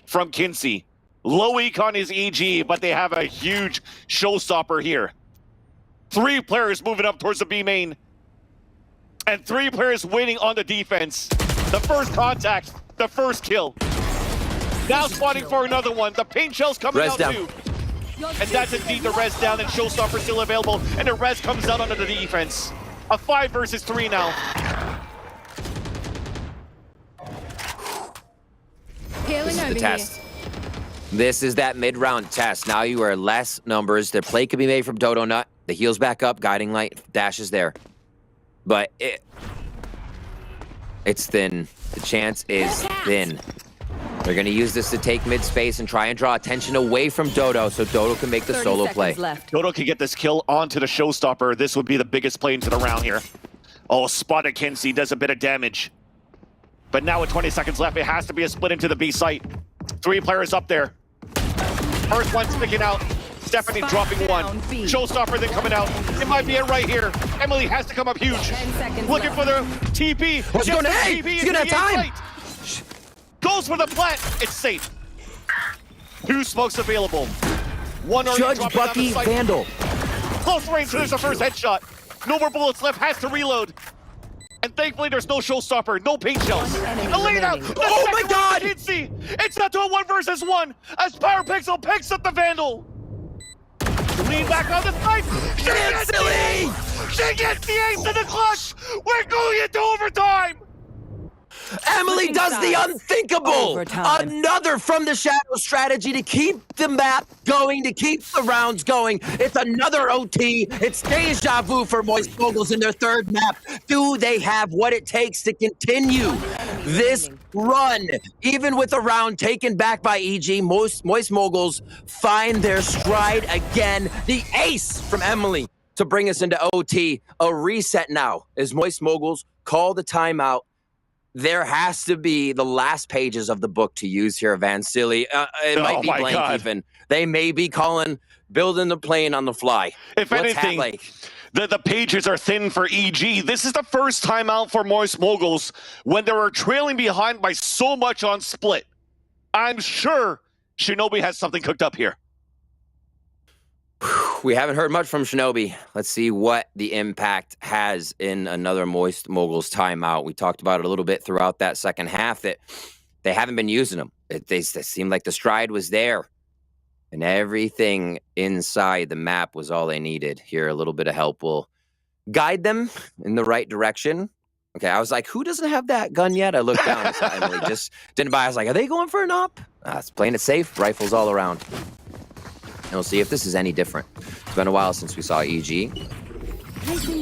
from Kinsey. Low econ is EG, but they have a huge showstopper here. 3 players moving up towards the B main. And 3 players waiting on the defense. The first contact, the first kill. Now spotting for another one. The paint shell's coming Res out down. too. And that's indeed the res down, and showstopper still available. And the res comes out under the defense. A 5 versus 3 now. Healing This is over the here. test. This is that mid-round test. Now you are less numbers. The play can be made from Dodo Nut. The heals back up, guiding light, dash is there. But it's thin. The chance is thin. They're going to use this to take mid-space and try and draw attention away from Dodo so Dodo can make the 30 solo seconds play. left. Dodo can get this kill onto the showstopper. This would be the biggest play into the round here. Oh, spotted Kinsey does a bit of damage. But now with 20 seconds left, it has to be a split into the B site. 3 players up there. First one sticking out. Stephanie Spike dropping down, one. B. Showstopper then coming out. It might be it right here. Emily has to come up huge. 10 seconds Looking left. for the TP. What's going on? Hey, TP he's into gonna the have A time. site. Goes for the plant. It's safe. 2 smokes available. One already Judge dropping down the Bucky site. Vandal. Close range, so there's the first headshot. No more bullets left, has to reload. And thankfully, there's no showstopper, no paint shells. One enemy Elena, remaining. the Oh my second God! one, Kinsey. It's not to a 1 versus 1 as Power Pixel picks up the Vandal. Lean back on the snipe. She gets the ace. She gets the ace in the clutch. We're going into overtime. Emily Switching does the sides. unthinkable. Overtime. Another from the shadow strategy to keep the map going, to keep the rounds going. It's another OT. It's deja vu for Moist Moguls in their 3rd map. Do they have what it takes to continue this run? Even with a round taken back by EG, Moist Moguls find their stride again. The ace from Emily to bring us into OT. A reset now as Moist Moguls call the timeout. There has to be the last pages of the book to use here, Van Silly. It might be my blank God. even. They may be building the plane on the fly. If anything, the pages are thin for EG. This is the first time out for Moist Moguls when they were trailing behind by so much on split. I'm sure Shinobi has something cooked up here. We haven't heard much from Shinobi. Let's see what the impact has in another Moist Moguls timeout. We talked about it a little bit throughout that second half that they haven't been using them. They seemed like the stride was there. And everything inside the map was all they needed. Here, a little bit of help will guide them in the right direction. Okay, I was like, who doesn't have that gun yet? I looked down and saw Emily just didn't buy. I was like, are they going for an up? It's playing it safe, rifles all around. And we'll see if this is any different. It's been a while since we saw EG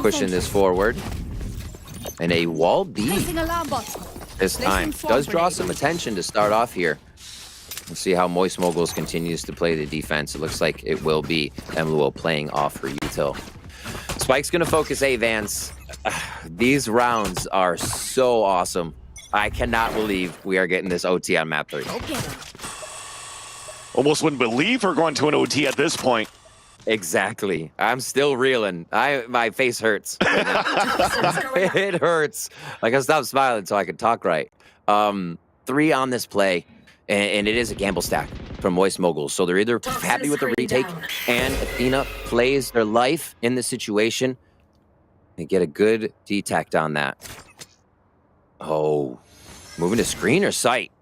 pushing this forward. And a wall B Placing alarm bot. this time. Does draw some attention to start off here. We'll see how Moist Moguls continues to play the defense. It looks like it will be Emluo playing off for util. Spike's going to focus A, Vance. These rounds are so awesome. I cannot believe we are getting this OT on map 3. Almost wouldn't believe we're going to an OT at this point. Exactly. I'm still reeling. My face hurts. It hurts. I gotta stop smiling so I can talk right. 3 on this play, and it is a gamble stack from Moist Moguls. So they're either happy with the retake, and Athena plays their life in the situation. They get a good detect on that. Oh, moving to screen or sight?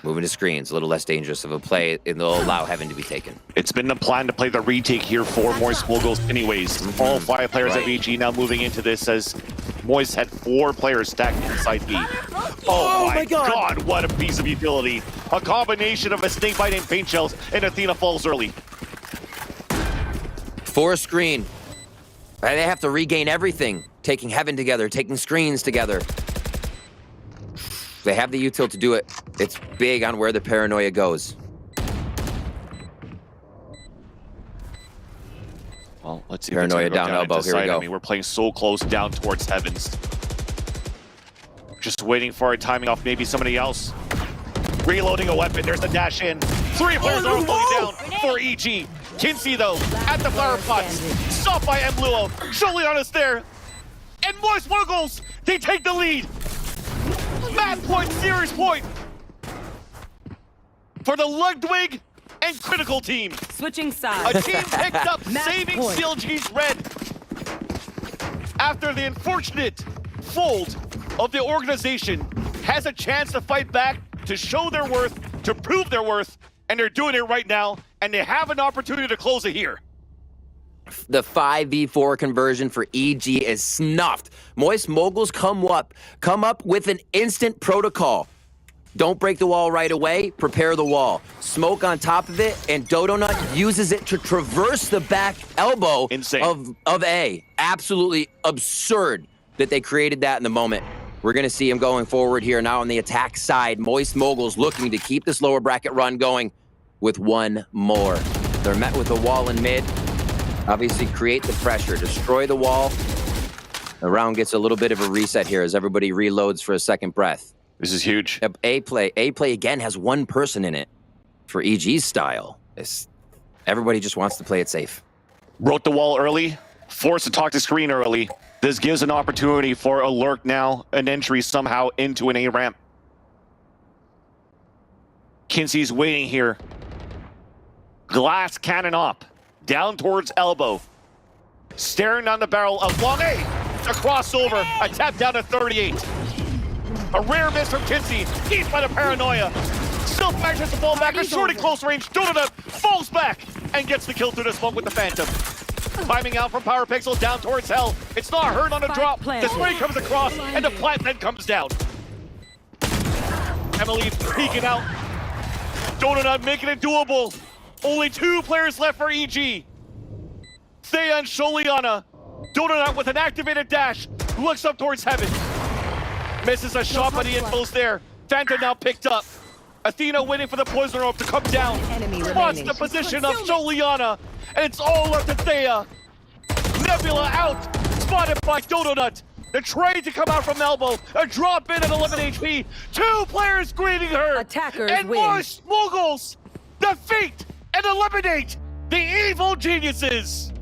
Moving to screens, a little less dangerous of a play, and they'll allow Heaven to be taken. It's been the plan to play the retake here for Moist Moguls anyways. All 5 players of EG now moving into this as Moist had 4 players stacked inside B. Oh my God, what a piece of utility. A combination of a snake bite and paint shells, and Athena falls early. For a screen. They have to regain everything. Taking Heaven together, taking screens together. They have the util to do it. It's big on where the paranoia goes. Well, let's see. Paranoia if it's gonna down elbow. into Here we sight. go. I mean, we're playing so close down towards Heavens. Just waiting for a timing off maybe somebody else. Reloading a weapon. There's the dash in. 3 players are slowing down for EG. Kinsey, though, at the flower pots. Stopped by Mluo. Juliana's there. And Moist Moguls, they take the lead. Match point, series point. for the Ludwig and Critical team. Switching A sides. team picked up Match saving point. CLG's red after the unfortunate fold of the organization has a chance to fight back, to show their worth, to prove their worth, and they're doing it right now, and they have an opportunity to close it here. The 5v4 conversion for EG is snuffed. Moist Moguls come up with an instant protocol. Don't break the wall right away, prepare the wall. Smoke on top of it, and Dodonut uses it to traverse the back elbow of A. Absolutely absurd that they created that in the moment. We're gonna see him going forward here now on the attack side. Moist Moguls looking to keep this lower bracket run going with one more. They're met with a wall in mid. Obviously create the pressure, destroy the wall. The round gets a little bit of a reset here as everybody reloads for a second breath. This is huge. A play again has one person in it for EG's style. Everybody just wants to play it safe. Wrote the wall early, forced to talk to screen early. This gives an opportunity for a lurk now, an entry somehow into an A ramp. Kinsey's waiting here. Glass cannon up, down towards elbow. Staring down the barrel of long A. A crossover, a tap down to 38. A rare miss from Kinsey, eased by the paranoia. Still manages to fall back, a shorty close range. Donut falls back and gets the kill through the smoke with the Phantom. Climbing out from Power Pixel down towards Hell. It's not hurt on a drop. The spray comes across and the plant then comes down. Emily peeking out. Donut making it doable. Only 2 players left for EG. Thea and Sholiana. Donut with an activated dash. Looks up towards heaven. Misses a shot, but the info's there. Phantom now picked up. Athena waiting for the poison rope to come down. Spots the position of Sholiana. And it's all up to Thea. Nebula out. Spotted by Donut. The trade to come out from elbow. A drop in at 11 HP. 2 players greeting her. Attackers and win. Moist Moguls defeat and eliminate the evil geniuses.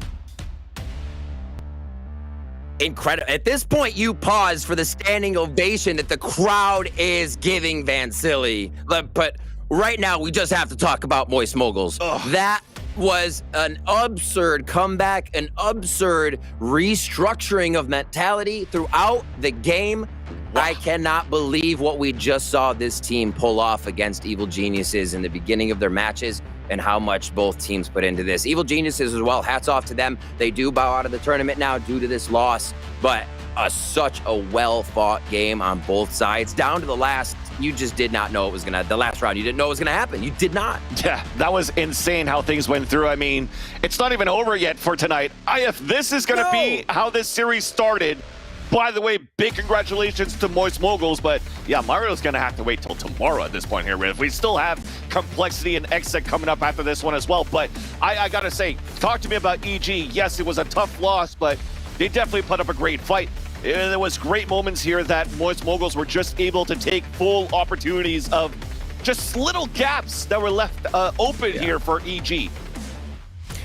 Incredible. At this point, you pause for the standing ovation that the crowd is giving Vansili. But right now, we just have to talk about Moist Moguls. That was an absurd comeback, an absurd restructuring of mentality throughout the game. I cannot believe what we just saw this team pull off against Evil Geniuses in the beginning of their matches and how much both teams put into this. Evil Geniuses as well, hats off to them. They do bow out of the tournament now due to this loss, but such a well-fought game on both sides. Down to the last, you just did not know it was the last round, you didn't know it was gonna happen. You did not. Yeah, that was insane how things went through. I mean, it's not even over yet for tonight. If this is gonna be how this series started, by the way, big congratulations to Moist Moguls, but yeah, Mario's gonna have to wait till tomorrow at this point here. We still have Complexity and Exit coming up after this one as well, but I gotta say, talk to me about EG. Yes, it was a tough loss, but they definitely put up a great fight. There was great moments here that Moist Moguls were just able to take full opportunities of just little gaps that were left open here for EG.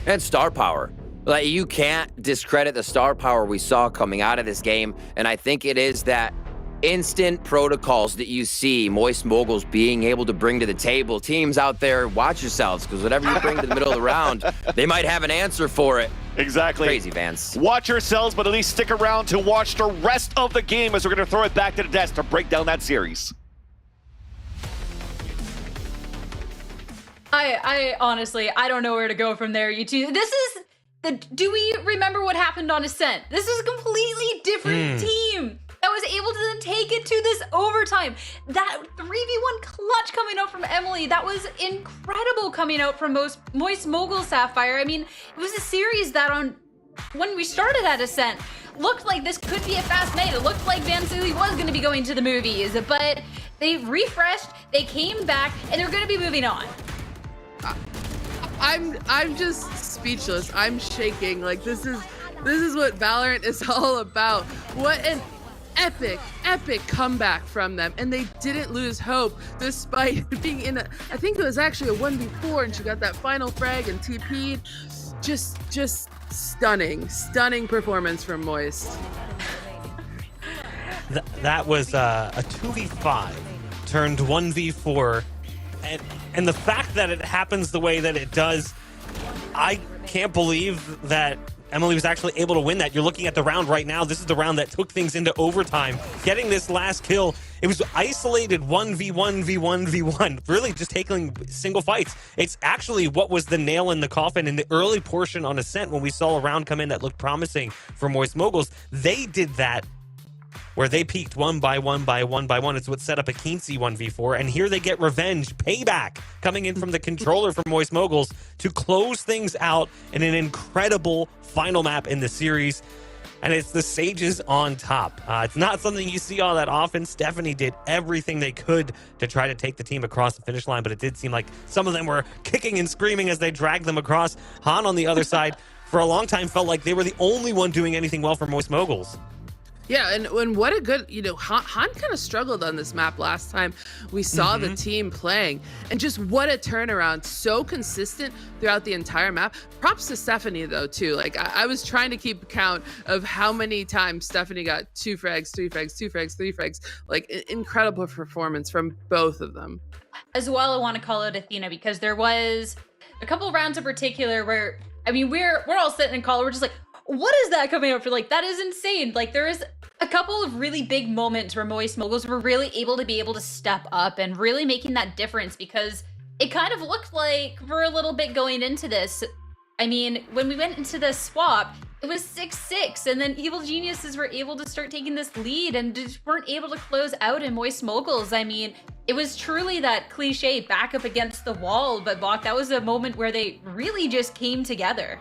And star power. Like, you can't discredit the star power we saw coming out of this game, and I think it is that instant protocols that you see Moist Moguls being able to bring to the table. Teams out there, watch yourselves, because whatever you bring to the middle of the round, they might have an answer for it. Exactly. Crazy, Vance. Watch yourselves, but at least stick around to watch the rest of the game as we're going to throw it back to the desk to break down that series. I honestly, I don't know where to go from there, you two. Do we remember what happened on Ascent? This is a completely different team that was able to then take it to this overtime. That 3v1 clutch coming out from Emily, that was incredible coming out from Moist Mogul Sapphire. I mean, it was a series that when we started at Ascent, looked like this could be a fast night. It looked like Vansili was going to be going to the movies, but they refreshed, they came back, and they're going to be moving on. I'm just speechless. I'm shaking. Like, this is what Valorant is all about. What an epic comeback from them, and they didn't lose hope despite being in I think it was actually a 1v4, and she got that final frag and TP'd. Just stunning performance from Moist. That was a 2v5 turned 1v4, and And the fact that it happens the way that it does, I can't believe that Emily was actually able to win that. You're looking at the round right now. This is the round that took things into overtime. Getting this last kill, it was isolated 1v1, v1, v1, really just taking single fights. It's actually what was the nail in the coffin in the early portion on Ascent when we saw a round come in that looked promising for Moist Moguls. They did that where they peaked one by one by one by one. It's what set up a Keency 1v4, and here they get revenge, payback, coming in from the controller from Moist Moguls to close things out in an incredible final map in the series. And it's the Sages on top. It's not something you see all that often. Stephanie did everything they could to try to take the team across the finish line, but it did seem like some of them were kicking and screaming as they dragged them across. Han on the other side, for a long time, felt like they were the only one doing anything well for Moist Moguls. Yeah, and what a good, Han kind of struggled on this map last time we saw the team playing. And just what a turnaround. So consistent throughout the entire map. Props to Stephanie, though, too. Like, I was trying to keep count of how many times Stephanie got 2 frags, 3 frags, 2 frags, 3 frags. Like, incredible performance from both of them. As well, I want to call out Athena because there was a couple of rounds in particular where, I mean, we're all sitting in call, we're just like, what is that coming out for? Like, that is insane. Like, there is a couple of really big moments where Moist Moguls were really able to step up and really making that difference, because it kind of looked like for a little bit going into this. I mean, when we went into the swap, it was 6-6, and then Evil Geniuses were able to start taking this lead and just weren't able to close out in Moist Moguls. I mean, it was truly that cliche back up against the wall, but Bach, that was a moment where they really just came together.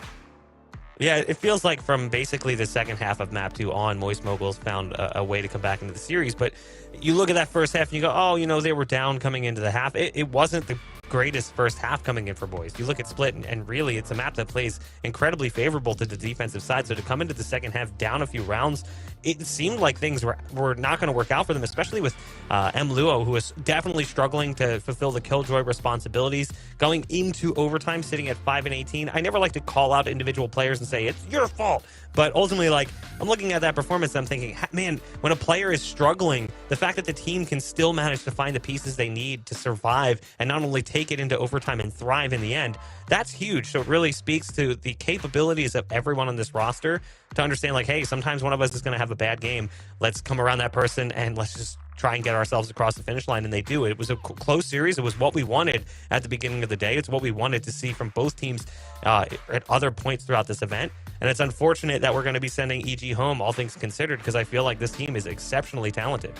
Yeah, it feels like from basically the second half of Map 2 on, Moist Moguls found a way to come back into the series. But you look at that first half and you go, oh, they were down coming into the half. It wasn't the greatest first half coming in for boys. You look at Split, and really it's a map that plays incredibly favorable to the defensive side. So to come into the second half down a few rounds, it seemed like things were not going to work out for them, especially with M. Luo, who was definitely struggling to fulfill the Killjoy responsibilities. Going into overtime, sitting at 5-18. I never like to call out individual players and say, it's your fault. But ultimately, like, I'm looking at that performance, I'm thinking, man, when a player is struggling, the fact that the team can still manage to find the pieces they need to survive and not only take it into overtime and thrive in the end, that's huge. So it really speaks to the capabilities of everyone on this roster to understand, like, hey, sometimes one of us is going to have a bad game. Let's come around that person and let's just try and get ourselves across the finish line. And they do. It was a close series. It was what we wanted at the beginning of the day. It's what we wanted to see from both teams at other points throughout this event. And it's unfortunate that we're going to be sending EG home, all things considered, because I feel like this team is exceptionally talented.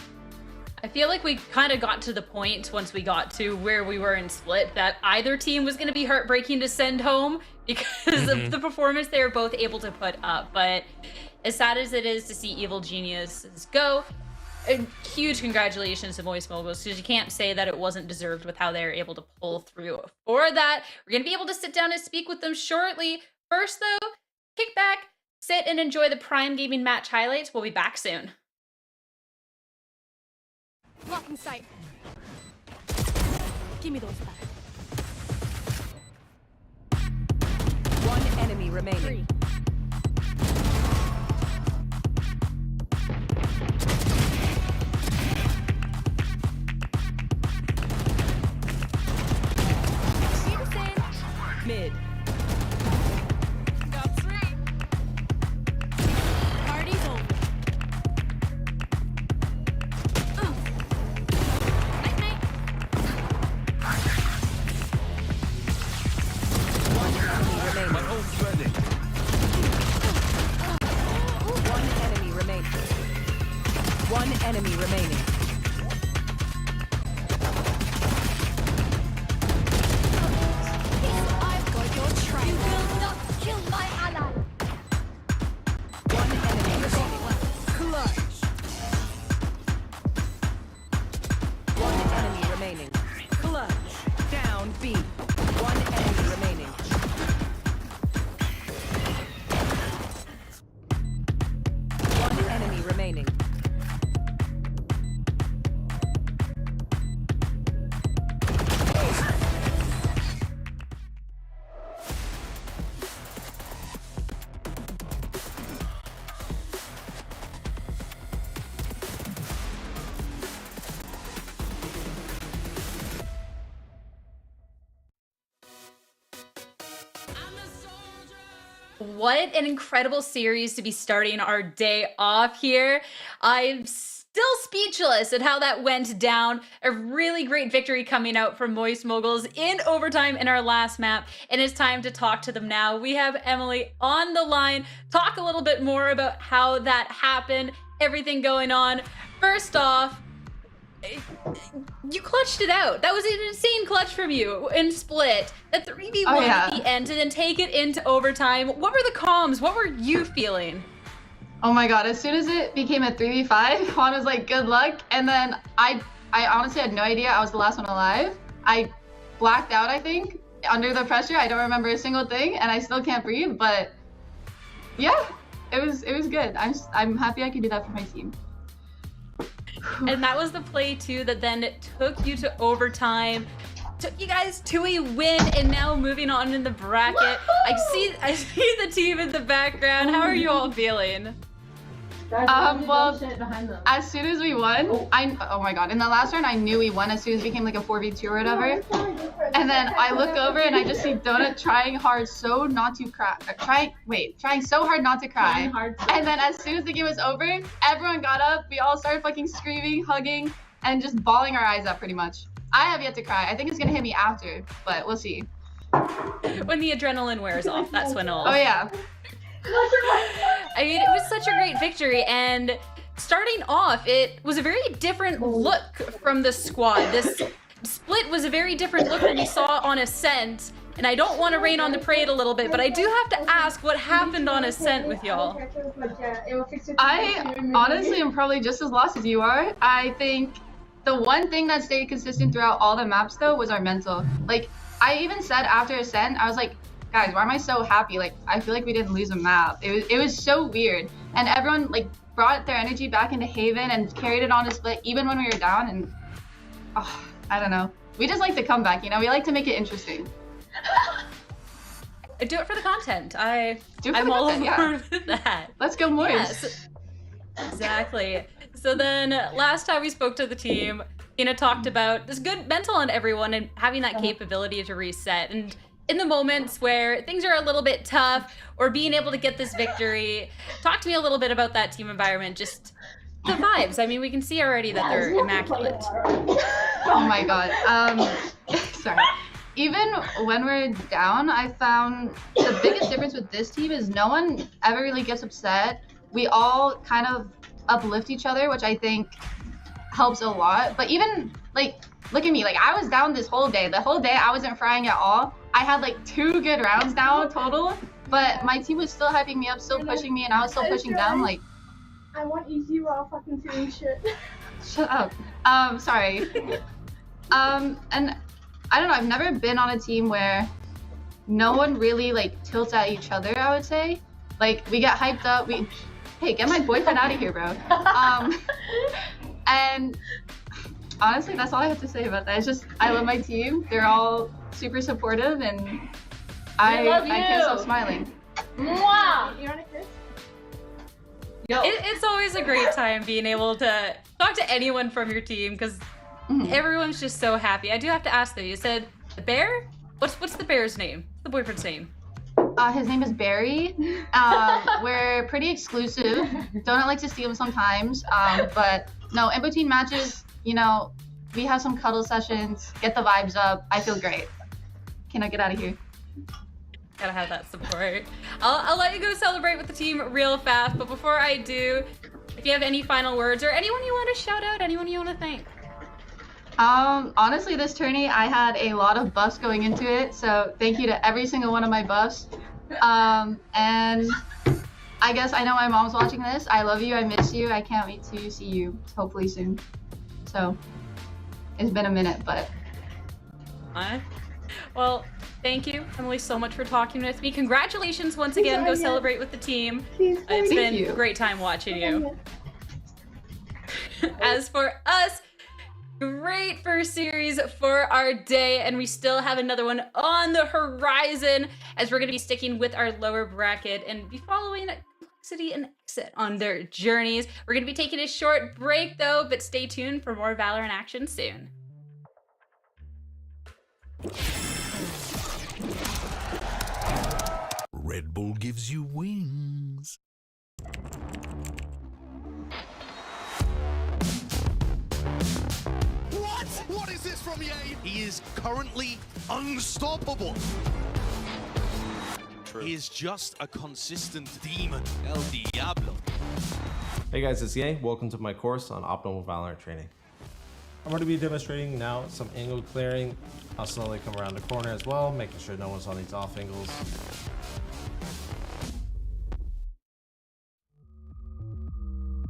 I feel like we kind of got to the point once we got to where we were in Split that either team was going to be heartbreaking to send home because of the performance they were both able to put up. But as sad as it is to see Evil Geniuses go, a huge congratulations to Moist Moguls, because you can't say that it wasn't deserved with how they were able to pull through. For that, we're going to be able to sit down and speak with them shortly. First, though, kick back, sit, and enjoy the Prime Gaming match highlights. We'll be back soon. Blocking sight. Give me those back. One enemy remaining. Mid. Got 3. Party's over. Night, night. One enemy remaining. My ult's ready. One enemy remaining. One enemy remaining. I've got your trail. You will not kill my ally. One enemy remaining. Clutch. One enemy remaining. Clutch. Down B. One enemy remaining. One enemy remaining. What an incredible series to be starting our day off here. I'm still speechless at how that went down. A really great victory coming out from Moist Moguls in overtime in our last map. And it's time to talk to them now. We have Emily on the line. Talk a little bit more about how that happened, everything going on. First off, you clutched it out. That was an insane clutch from you in Split. That 3v1 at the end to then take it into overtime. What were the comms? What were you feeling? Oh my god, as soon as it became a 3v5, Juan was like, good luck. And then I honestly had no idea I was the last one alive. I blacked out, I think, under the pressure. I don't remember a single thing, and I still can't breathe, but yeah, it was good. I'm happy I could do that for my team. And that was the play too that then took you to overtime, took you guys to a win, and now moving on in the bracket. I see the team in the background. How are you all feeling? Well, as soon as we won, oh my god, in the last round I knew we won as soon as it became like a 4v2 or whatever. And then I look over and I just see Donut trying so hard not to cry. And then as soon as the game was over, everyone got up, we all started fucking screaming, hugging, and just bawling our eyes out pretty much. I have yet to cry. I think it's gonna hit me after, but we'll see. When the adrenaline wears off, that's when it'll... Oh yeah. I mean, it was such a great victory, and starting off, it was a very different look from the squad. This Split was a very different look than we saw on Ascent, and I don't want to rain on the parade a little bit, but I do have to ask what happened on Ascent with y'all. I honestly am probably just as lost as you are. I think the one thing that stayed consistent throughout all the maps, though, was our mental. Like, I even said after Ascent, I was like, guys, why am I so happy? Like, I feel like we didn't lose a map. It was so weird. And everyone, like, brought their energy back into Haven and carried it on to Split, even when we were down. And, I don't know. We just like to come back, you know? We like to make it interesting. Do it for the content. I'm all on board with that. Let's go more. Yes, exactly. So then, last time we spoke to the team, Ina talked about this good mental on everyone and having that capability to reset. And in the moments where things are a little bit tough or being able to get this victory, talk to me a little bit about that team environment, just the vibes. I mean, we can see already that they're immaculate. Oh my god. Sorry. Even when we're down, I found the biggest difference with this team is no one ever really gets upset. We all kind of uplift each other, which I think helps a lot. But even, like, look at me. Like, I was down this whole day. The whole day, I wasn't frying at all. I had, like, 2 good rounds down total. But my team was still hyping me up, still pushing me, and I was still pushing them. Like, I want easy while fucking doing shit. Shut up. Sorry. And I don't know, I've never been on a team where no one really, like, tilts at each other, I would say. Like, we get hyped up, hey, get my boyfriend out of here, bro. And honestly, that's all I have to say about that. It's just, I love my team. They're all super supportive, and I can't stop smiling. Mwah! You want a kiss? It's always a great time being able to talk to anyone from your team, because everyone's just so happy. I do have to ask though, you said the bear? What's the bear's name? The boyfriend's name? His name is Barry. We're pretty exclusive. Don't like to see him sometimes. But no, in between matches, you know, we have some cuddle sessions, get the vibes up. I feel great. Can I get out of here? Gotta have that support. I'll let you go celebrate with the team real fast, but before I do, if you have any final words or anyone you want to shout out, anyone you want to thank. Honestly, this tourney, I had a lot of buffs going into it, so thank you to every single one of my buffs. And I guess I know my mom's watching this. I love you, I miss you, I can't wait to see you, hopefully soon. So, it's been a minute, but... Well, thank you, Emily, so much for talking with me. Congratulations once again, go celebrate with the team. It's been a great time watching you. As for us, great first series for our day, and we still have another one on the horizon as we're going to be sticking with our lower bracket and be following Complexity and Exit on their journeys. We're going to be taking a short break though, but stay tuned for more VALORANT action soon. Red Bull gives you wings. What? What is this from EA? He is currently unstoppable. True. He is just a consistent demon. El Diablo. Hey guys, it's EA. Welcome to my course on optimal VALORANT training. I'm going to be demonstrating now some angle clearing. I'll slowly come around the corner as well, making sure no one's on these off angles.